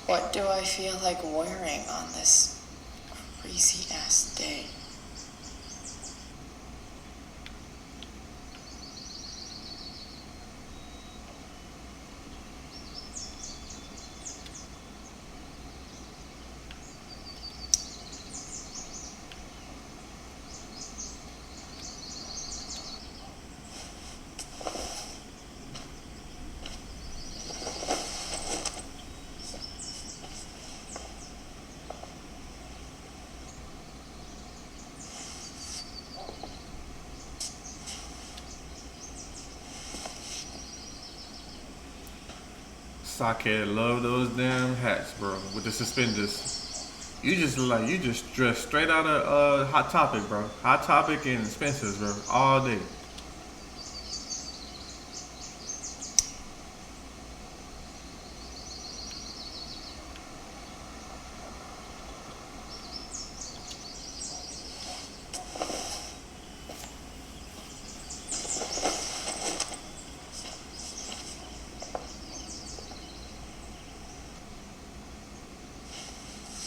What do I feel like wearing on this crazy ass day? Sockhead love those damn hats, bro, with the suspenders. You just dressed straight out of Hot Topic, bro. Hot Topic and Spencer's, bro, all day.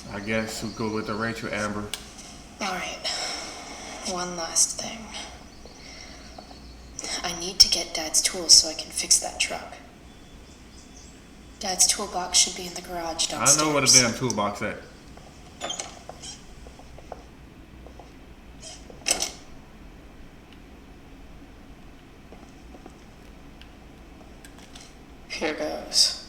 I guess we'll go with the Rachel Amber. Alright, one last thing. I need to get Dad's tools so I can fix that truck. Dad's toolbox should be in the garage downstairs. I know what a damn toolbox at. Here goes.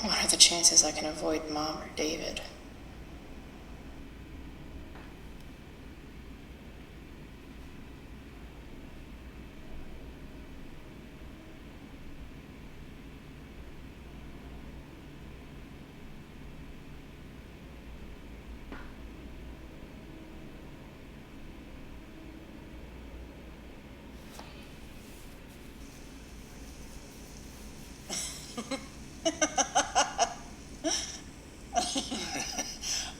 What are the chances I can avoid Mom or David?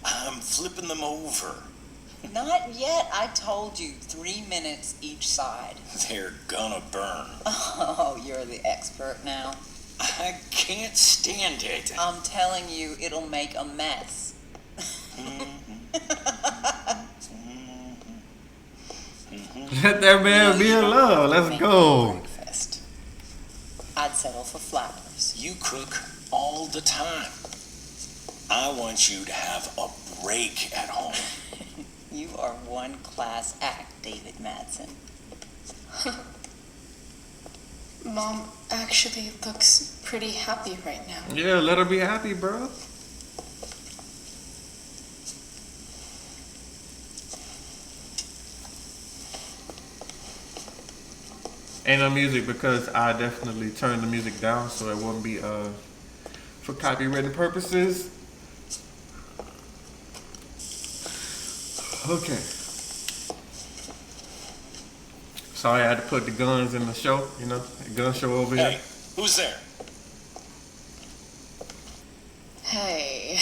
I'm flipping them over. Not yet. I told you 3 minutes each side. They're gonna burn. Oh, you're the expert now. I can't stand it. I'm telling you, it'll make a mess. Let that man be in love. Let's Make go. breakfast. I'd settle for flowers. You cook all the time. I want you to have a break at home. You are one class act, David Madsen. Mom actually looks pretty happy right now. Yeah, let her be happy, bro. Ain't no music because I definitely turned the music down so it wouldn't be for copywritten purposes. Okay. Sorry I had to put the guns in the show, you know, the gun show over here. Hey, who's there? Hey.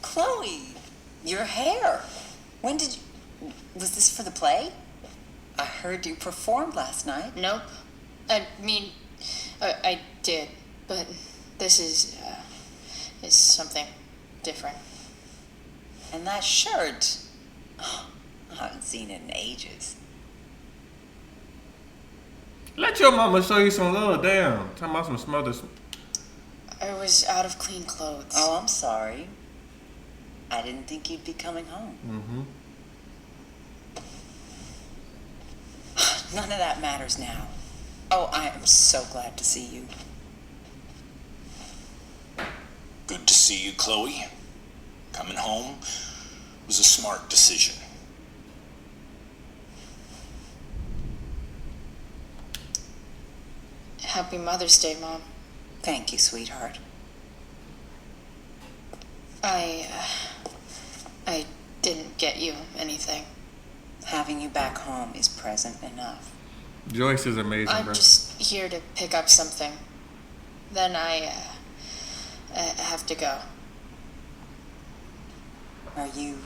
Chloe, your hair. When did you... Was this for the play? I heard you performed last night. Nope. I mean, I did, but this is something different. And that shirt. I haven't seen it in ages. Let your mama show you some love, damn. Talking about some smothers. I was out of clean clothes. Oh, I'm sorry. I didn't think you'd be coming home. Mm-hmm. None of that matters now. Oh, I am so glad to see you. Good to see you, Chloe. Coming home was a smart decision. Happy Mother's Day, Mom. Thank you, sweetheart. I didn't get you anything. Having you back home is present enough. Joyce is amazing, I'm bro. just here to pick up something. Then I have to go. Are you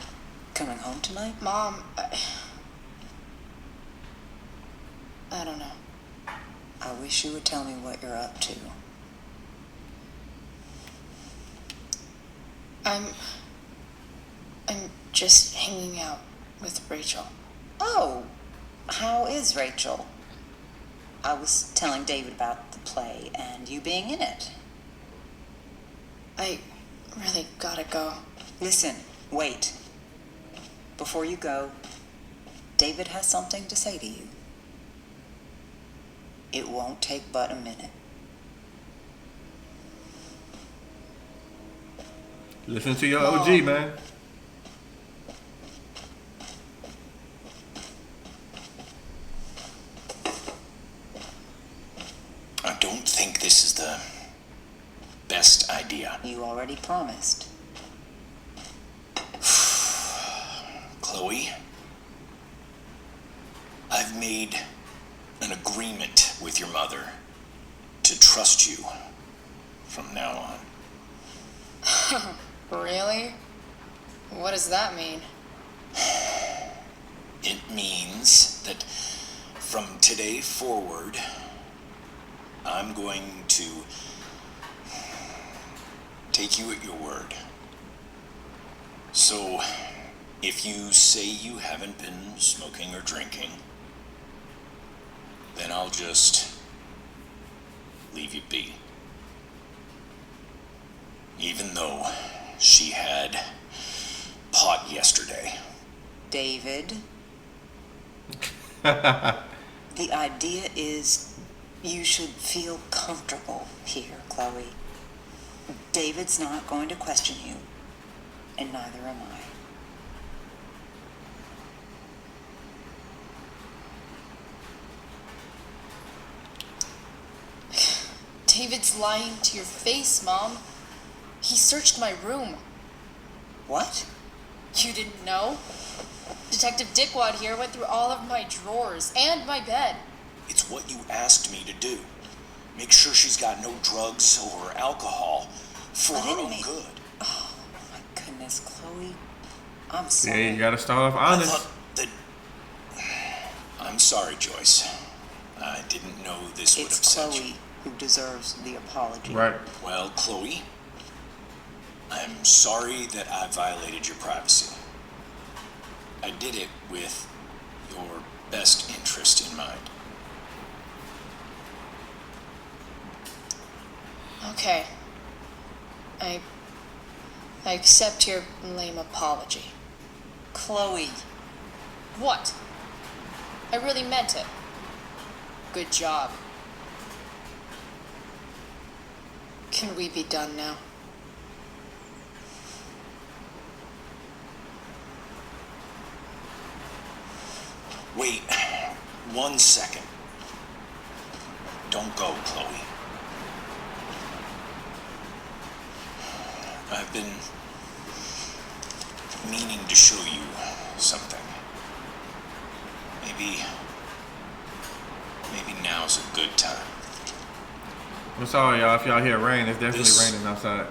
coming home tonight? Mom, I don't know. I wish you would tell me what you're up to. I'm just hanging out with Rachel. Oh, how is Rachel? I was telling David about the play and you being in it. I really gotta go. Listen, wait. Before you go, David has something to say to you. It won't take but a minute. Listen to your OG, man. I don't think this is the best idea. You already promised. Chloe, I've made an agreement with your mother to trust you from now on. Really? What does that mean? It means that from today forward, I'm going to take you at your word. So, if you say you haven't been smoking or drinking, then I'll just leave you be. Even though she had pot yesterday. David, the idea is you should feel comfortable here, Chloe. David's not going to question you, and neither am I. David's lying to your face, Mom. He searched my room. What? You didn't know? Detective Dickwad here went through all of my drawers and my bed. It's what you asked me to do. Make sure she's got no drugs or alcohol for But her own anyway- good. Oh, my goodness, Chloe. I'm Yeah, sorry. you gotta start off I honest. thought that... I'm sorry, Joyce. I didn't know this would It's upset Chloe you. who deserves the apology. Right. Well, Chloe, I'm sorry that I violated your privacy. I did it with your best interest in mind. Okay. I accept your lame apology. Chloe, What? I really meant it. Good job. Can we be done now? Wait 1 second. Don't go, Chloe. I've been meaning to show you something. Maybe now's a good time. I'm sorry, y'all. If y'all hear rain, it's definitely This- raining outside.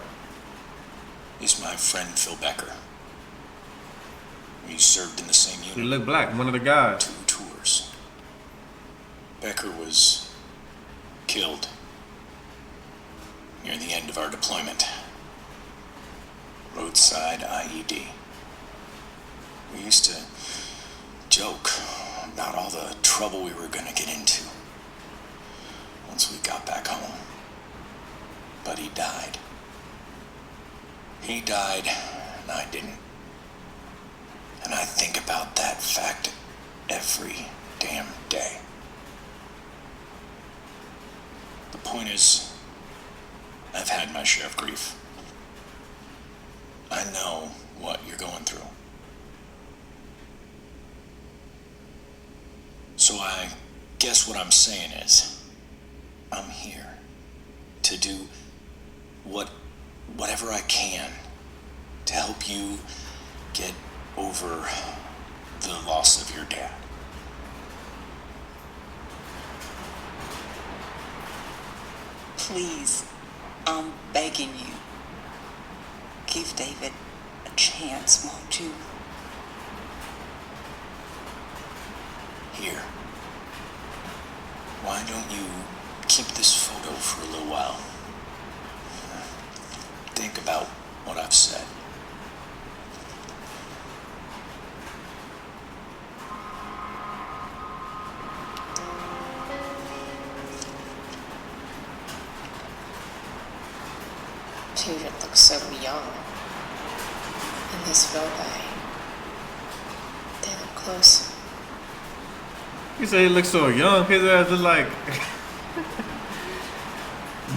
Is my friend Phil Becker. We served in the same He unit. look black, one of the guys. 2 tours. Becker was killed near the end of our deployment. Roadside IED. We used to joke about all the trouble we were gonna get into once we got back home. But he died. He died, and I didn't. And I think about that fact every damn day. The point is, I've had my share of grief. I know what you're going through. So I guess what I'm saying is, I'm here to do whatever I can to help you get over the loss of your dad. Please, I'm begging you. Give David a chance, won't you? Here. Why don't you keep this photo for a little while? Think about what I've said. David looks so young. In this photo, they look close. You say he looks so young. His ass look like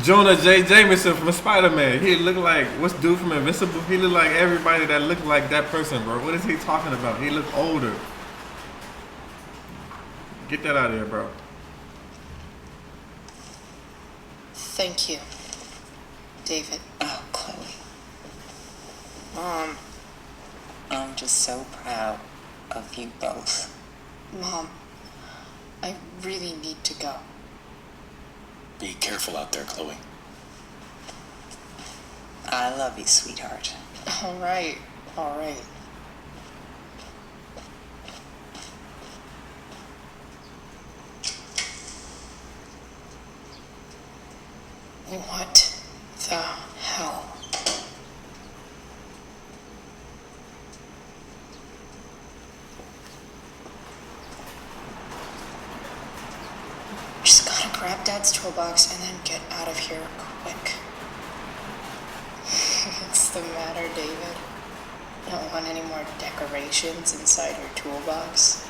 Jonah J. Jameson from Spider-Man. He look like, what's dude from Invincible? He look like everybody that look like that person, bro. What is he talking about? He look older. Get that out of here, bro. Thank you, David. Oh, Chloe, Mom, I'm just so proud of you both. Mom, I really need to go. Be careful out there, Chloe. I love you, sweetheart. All right, all right. What the hell? Just gotta grab Dad's toolbox and then get out of here quick. What's the matter, David? Don't want any more decorations inside your toolbox?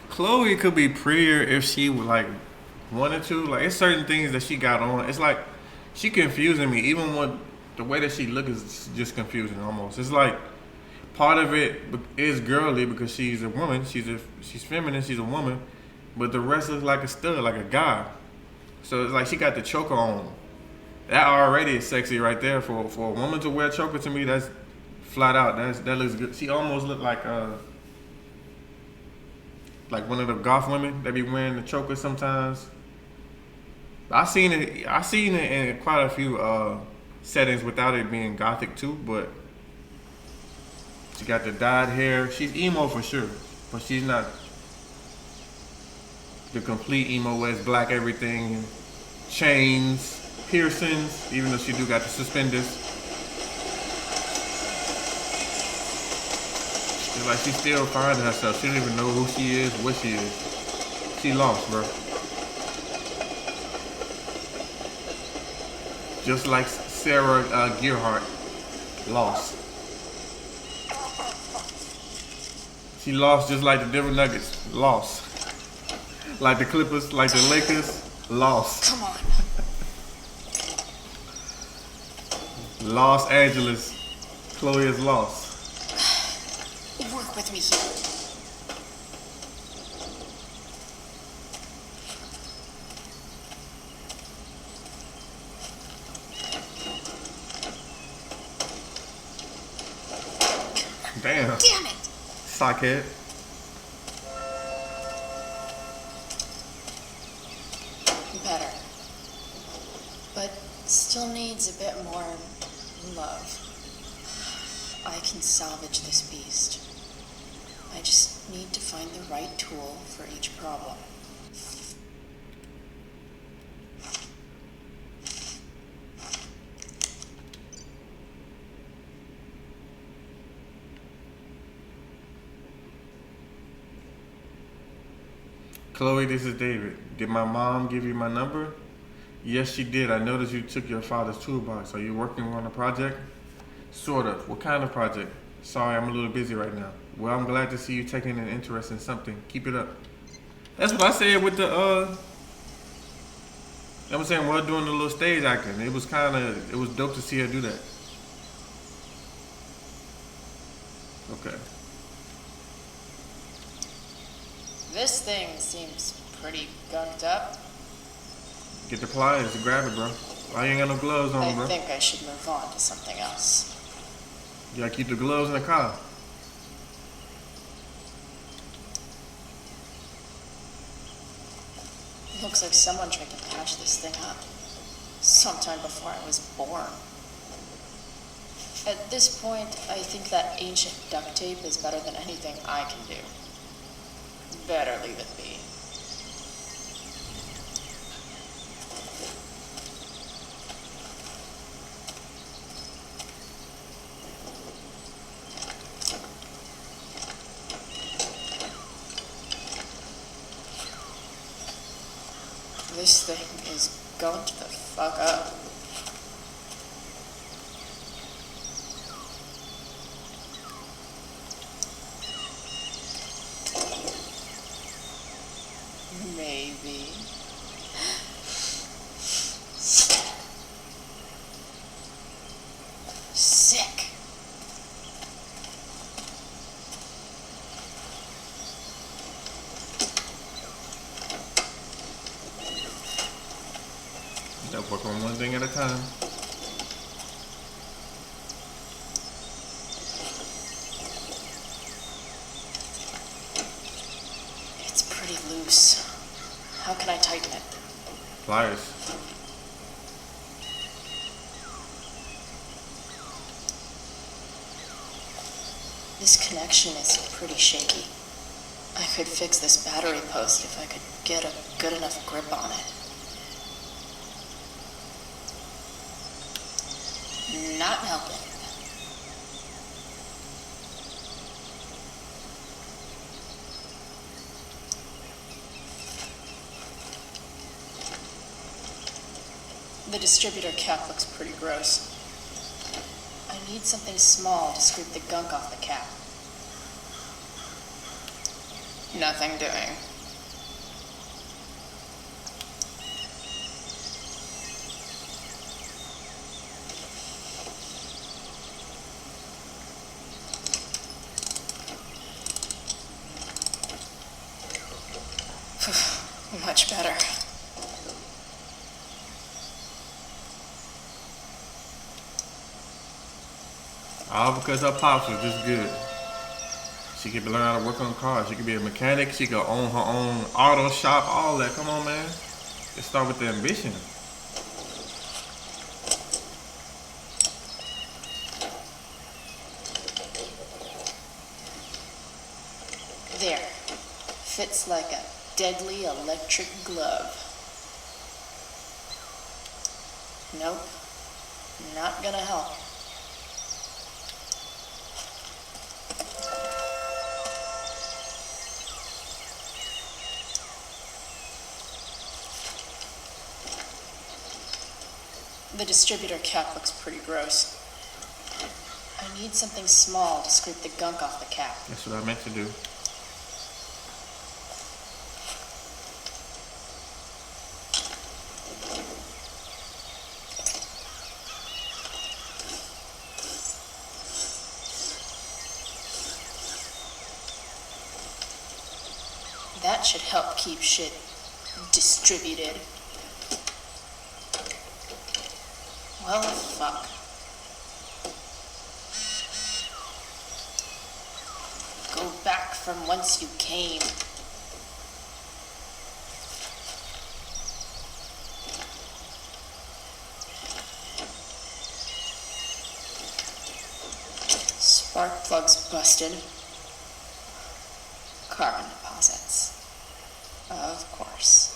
Chloe could be prettier if she would like wanted to. Like it's certain things that she got on. It's like she confusing me. Even with the way that she look is just confusing almost. It's like part of it is girly because she's a woman. She's feminine. She's a woman, but the rest looks like a stud, like a guy. So it's like she got the choker on. That already is sexy right there for a woman to wear a choker. To me, that's flat out. That looks good. She almost looked like one of the goth women that be wearing the choker sometimes. I seen it in quite a few settings without it being gothic too. But she got the dyed hair. She's emo for sure, but she's not the complete emo where it's black everything, chains, piercings. Even though she do got the suspenders. It's like she's still finding herself. She don't even know who she is, what she is. She lost, bro. just like Sarah Gearhart lost. She lost just like the Denver Nuggets lost. Like the Clippers, like the Lakers, lost. Come on. Los Angeles, Chloe is lost. Work with me here. Damn. Damn it! Sockhead. Better. But still needs a bit more love. I can salvage this beast. I just need to find the right tool for each problem. Chloe, this is David. Did my mom give you my number? Yes, she did. I noticed you took your father's toolbox. Are you working on a project? Sort of. What kind of project? Sorry, I'm a little busy right now. Well, I'm glad to see you taking an interest in something. Keep it up. That's what I said with the, I'm saying while doing the little stage acting. It was dope to see her do that. Okay. This thing seems pretty gunked up. Get the pliers and grab it, bro. Why you ain't got no gloves on, I bro? think I should move on to something else. You gotta keep the gloves in the car. Looks like someone tried to patch this thing up. Sometime before I was born. At this point, I think that ancient duct tape is better than anything I can do. Better leave it be. This thing is going to the fuck up. Maybe. Sick. Gotta work on one thing at a time. It's pretty loose. How can I tighten it? Pliers. This connection is pretty shaky. I could fix this battery post if I could get a good enough grip on it. Not helping. The distributor cap looks pretty gross. I need something small to scrape the gunk off the cap. Nothing doing. Much better. All because her pops was this good. She could learn how to work on cars. She could be a mechanic. She could own her own auto shop. All that. Come on, man. Let's start with the ambition. There. Fits like a deadly electric glove. Nope. Not gonna help. The distributor cap looks pretty gross. I need something small to scrape the gunk off the cap. That's what I meant to do. That should help keep shit distributed. Well, fuck. Go back from whence you came. Spark plug's busted. Carbon deposits. Of course.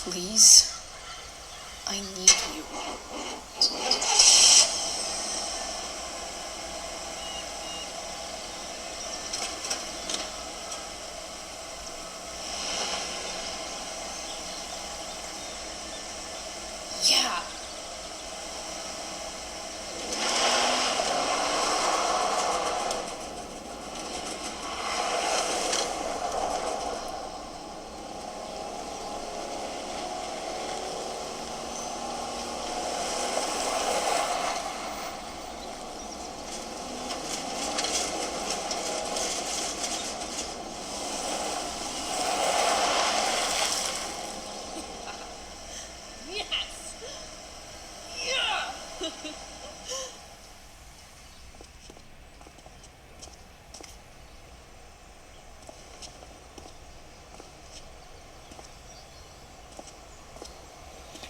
Please, I need you. Yeah.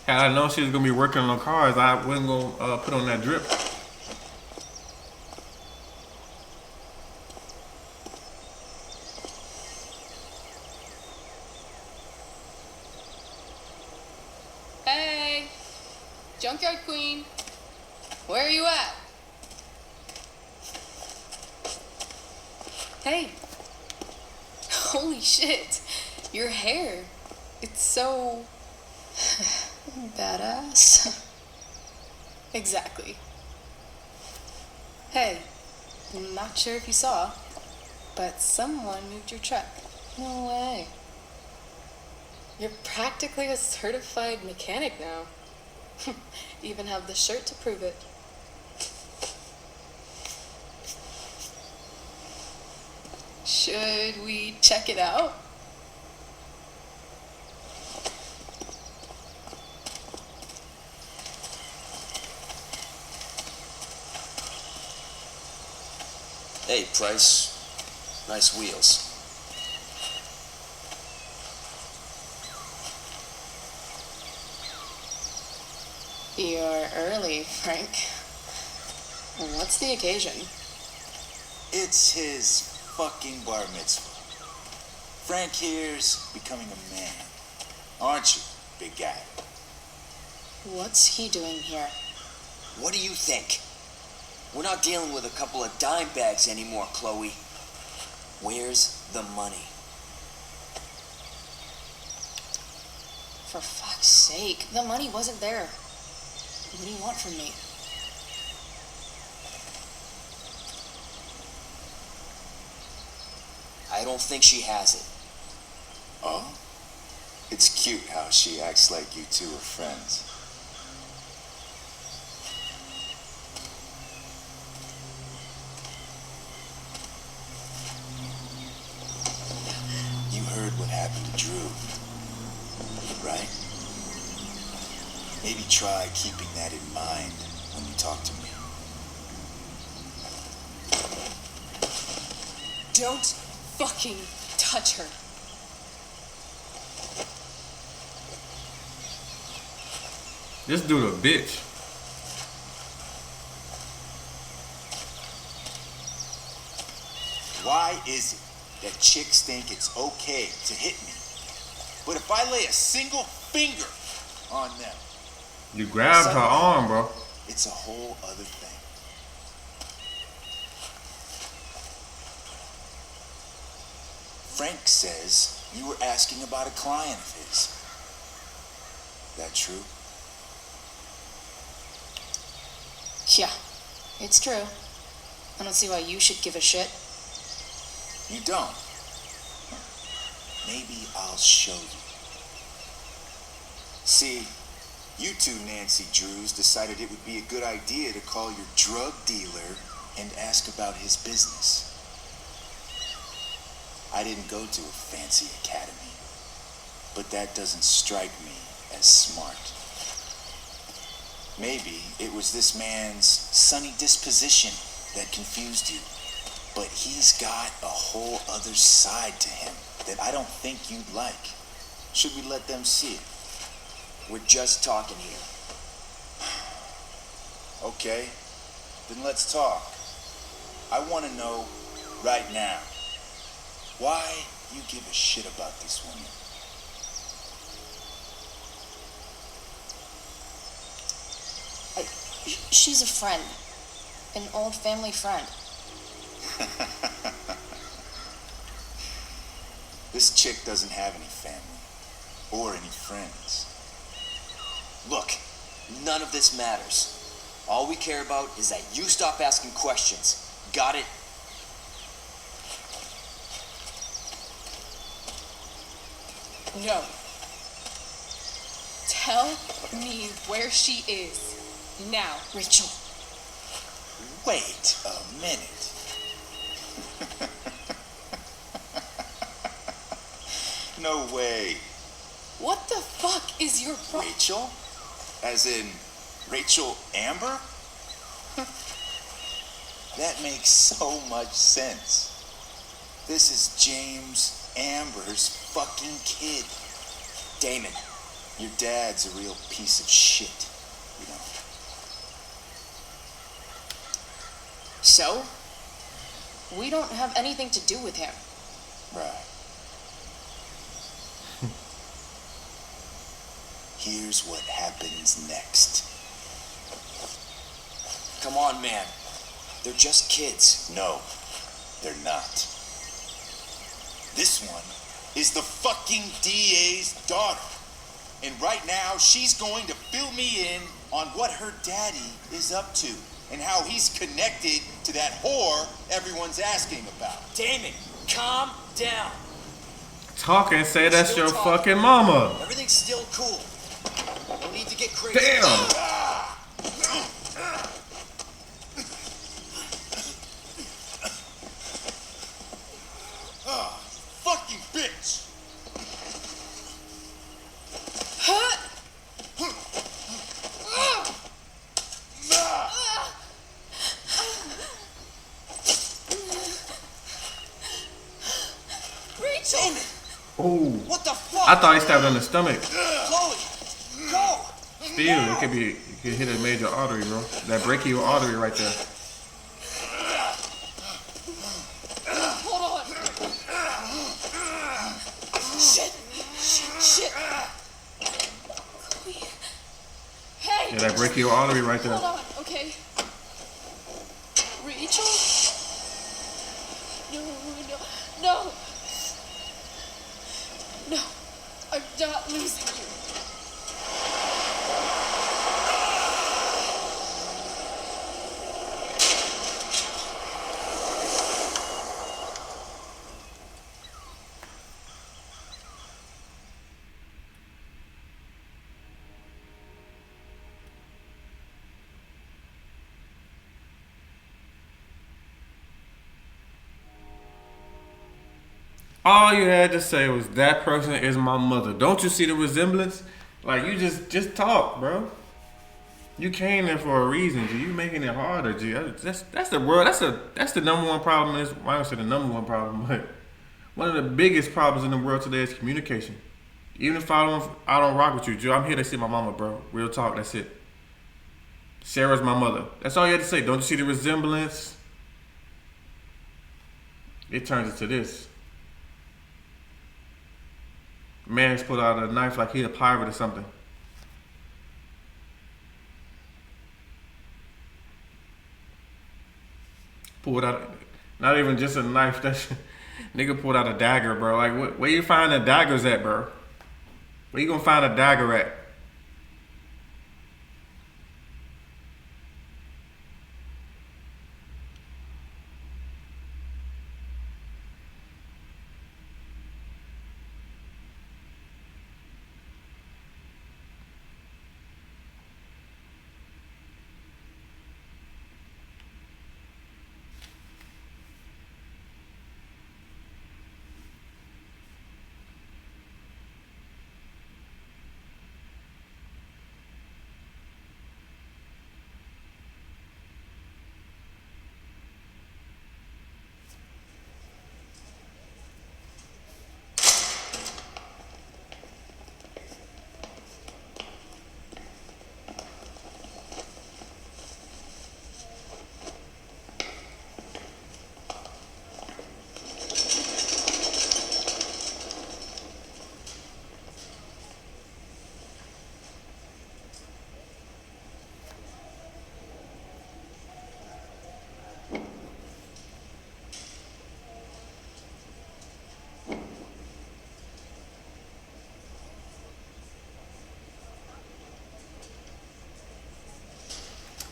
Had I known she was gonna be working on cars, I wasn't gonna put on that drip. Hey, Junkyard Queen, where are you at? Hey, holy shit, your hair, it's so badass. Exactly. Hey, I'm not sure if you saw, but someone moved your truck. No way. You're practically a certified mechanic now. Even have the shirt to prove it. Should we check it out? Hey, Price. Nice wheels. You're early, Frank. What's the occasion? It's his fucking bar mitzvah. Frank here's becoming a man. Aren't you, big guy? What's he doing here? What do you think? We're not dealing with a couple of dime bags anymore, Chloe. Where's the money? For fuck's sake, the money wasn't there. What do you want from me? I don't think she has it. Oh? It's cute how she acts like you two are friends. You heard what happened to Drew, right? Maybe try keeping that in mind when you talk to me. Don't fucking touch her. This dude a bitch. Why is it that chicks think it's okay to hit me, but if I lay a single finger on them, You grabbed her arm, bro. it's a whole other thing. Frank says you were asking about a client of his. That true? Yeah, it's true. I don't see why you should give a shit. You don't? Maybe I'll show you. See, you two Nancy Drews decided it would be a good idea to call your drug dealer and ask about his business. I didn't go to a fancy academy, but that doesn't strike me as smart. Maybe it was this man's sunny disposition that confused you, but he's got a whole other side to him that I don't think you'd like. Should we let them see it? We're just talking here. Okay, then let's talk. I want to know right now why you give a shit about this woman. She's a friend. An old family friend. This chick doesn't have any family or any friends. Look, none of this matters. All we care about is that you stop asking questions. Got it? No. Tell me where she is. Now. Rachel. Wait a minute. No way. What the fuck is your problem? Rachel? As in Rachel Amber? That makes so much sense. This is James Amber's fucking kid. Damon. Your dad's a real piece of shit, you know. So? We don't have anything to do with him. Right. Here's what happens next. Come on, man. They're just kids. No, they're not. This one is the fucking DA's daughter. And right now, she's going to fill me in on what her daddy is up to and how he's connected to that whore everyone's asking about. Damon, calm down. Talk and say that's Still your talking. fucking mama. Everything's still cool. No need to get crazy. Damn. Fucking bitch! Rachel! Oh, What the fuck? I thought he stabbed her in the stomach. Chloe, go! Still, it could be, it could hit a major artery, bro. That brachial artery right there. Hold on! Shit! Shit! Hey! Yeah, that brachial artery right there. Hold on, okay. Rachel? No! No! I'm not losing you. All you had to say was that person is my mother. Don't you see the resemblance? Like you just talk, bro. You came there for a reason, G. You making it harder, G. That's the world. That's the number one problem. Is I don't say the number one problem, but one of the biggest problems in the world today is communication. Even if I don't rock with you, Joe, I'm here to see my mama, bro. Real talk. That's it. Sera's my mother. That's all you had to say. Don't you see the resemblance? it turns into this. Man's pulled out a knife like he a pirate or something. Pulled out, not even just a knife. That nigga pulled out a dagger, bro. Like, where you find the daggers at, bro? Where you gonna find a dagger at?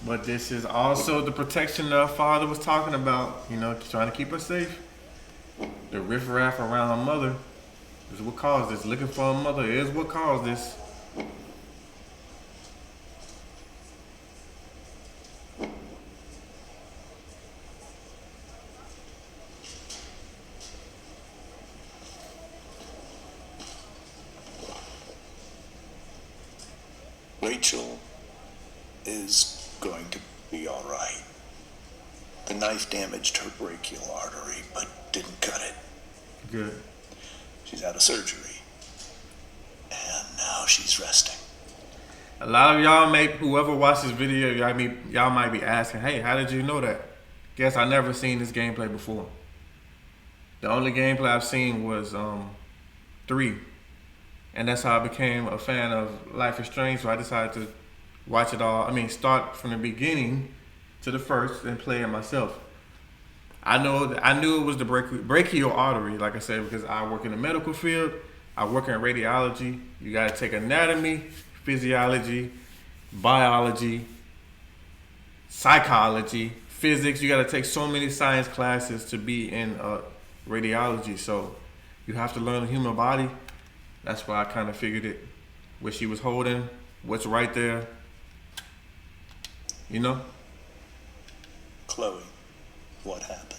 But this is also the protection the father was talking about, you know, trying to keep her safe. The riffraff around her mother is what caused this. Looking for her mother is what caused this. Rachel is going to be all right. The knife damaged her brachial artery, but didn't cut it. Good. She's out of surgery. And now she's resting. A lot of y'all whoever watched this video, y'all might be asking, hey, how did you know that? Guess I never seen this gameplay before. The only gameplay I've seen was 3. And that's how I became a fan of Life is Strange, so I decided to watch it all. Start from the beginning to the first and play it myself. I knew it was the brachial artery, like I said, because I work in the medical field. I work in radiology. You got to take anatomy, physiology, biology, psychology, physics. You got to take so many science classes to be in radiology. So you have to learn the human body. That's why I kind of figured it. What she was holding, what's right there. You know? Chloe, what happened?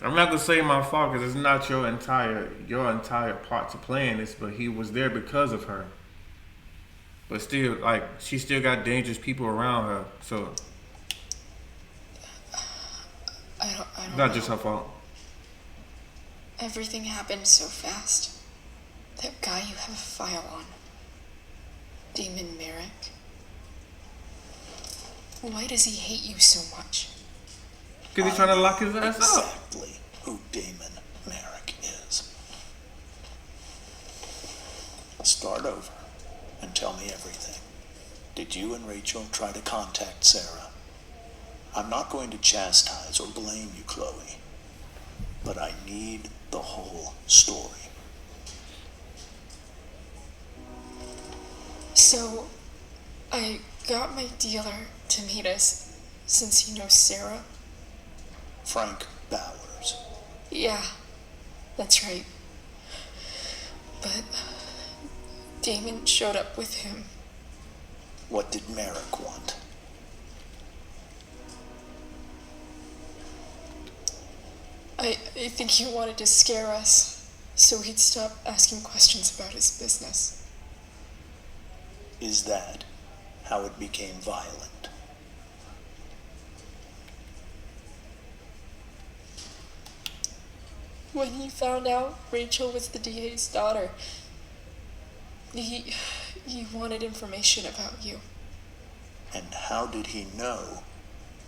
I'm not gonna say my fault because it's not your entire part to play in this, but he was there because of her. But still, like, she still got dangerous people around her, so I don't not know. just her fault. Everything happened so fast. That guy you have a file on, Damon Merrick. Why does he hate you so much? Because he's trying to lock his ass up. Exactly who Damon Merrick is. Start over and tell me everything. Did you and Rachel try to contact Sera? I'm not going to chastise or blame you, Chloe, but I need the whole story. So, I got my dealer to meet us, since you know Sera. Frank Bowers. Yeah, that's right. But Damon showed up with him. What did Merrick want? I think he wanted to scare us, so he'd stop asking questions about his business. Is that how it became violent? When he found out Rachel was the DA's daughter, he He wanted information about you. And how did he know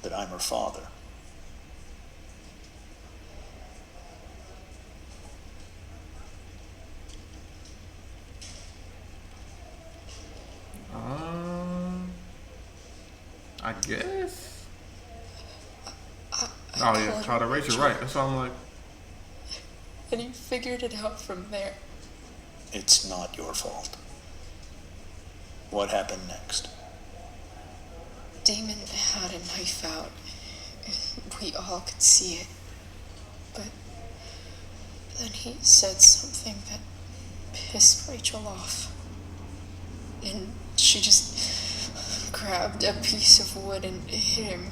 that I'm her father? I guess. I Oh yeah, called called her Rachel, right? That's why I'm like, And he figured it out from there. It's not your fault. What happened next? Damon had a knife out. We all could see it. But then he said something that pissed Rachel off. And she just grabbed a piece of wood and hit him.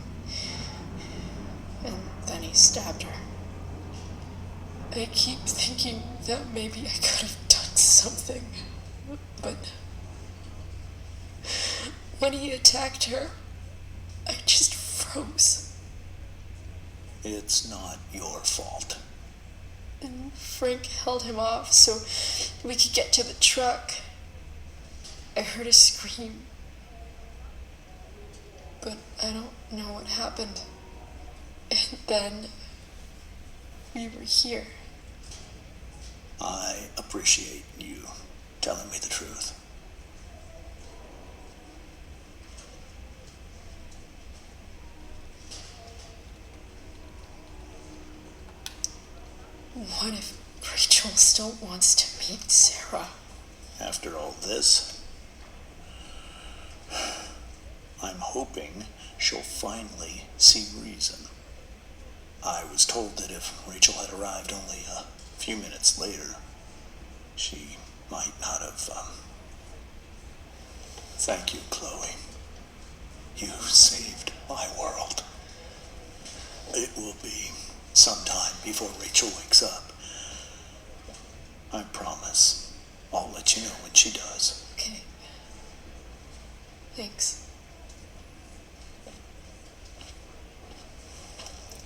And then he stabbed her. I keep thinking that maybe I could have done something. But when he attacked her, I just froze. It's not your fault. And Frank held him off so we could get to the truck. I heard a scream. But I don't know what happened. And then we were here. I appreciate you telling me the truth. What if Rachel still wants to meet Sera? After all this, I'm hoping she'll finally see reason. I was told that if Rachel had arrived only a few minutes later, she might not have. Thank you, Chloe. You saved my world. It will be some time before Rachel wakes up. I promise. I'll let you know when she does. Okay. Thanks.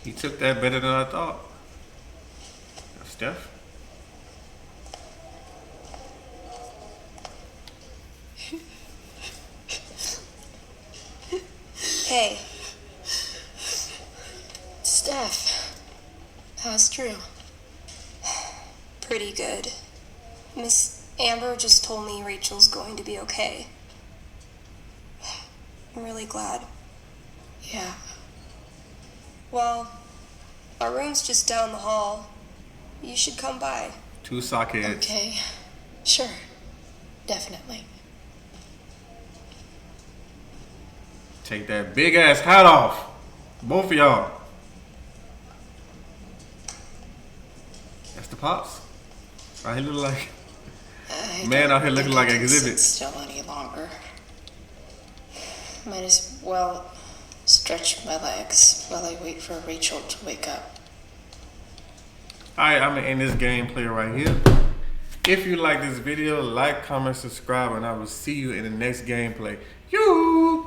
he took that better than I thought. Steph? Hey. Steph. How's Drew? Pretty good. Miss Amber just told me Rachel's going to be okay. I'm really glad. Yeah. Well, our room's just down the hall. You should come by. 2 sockheads. Okay. Sure. Definitely. Take that big ass hat off. Both of y'all. That's the pops. He look like man out here looking like an exhibit. Still any longer. Might as well stretch my legs while I wait for Rachel to wake up. Alright, I'm gonna end this gameplay right here. If you like this video, like, comment, subscribe, and I will see you in the next gameplay. You.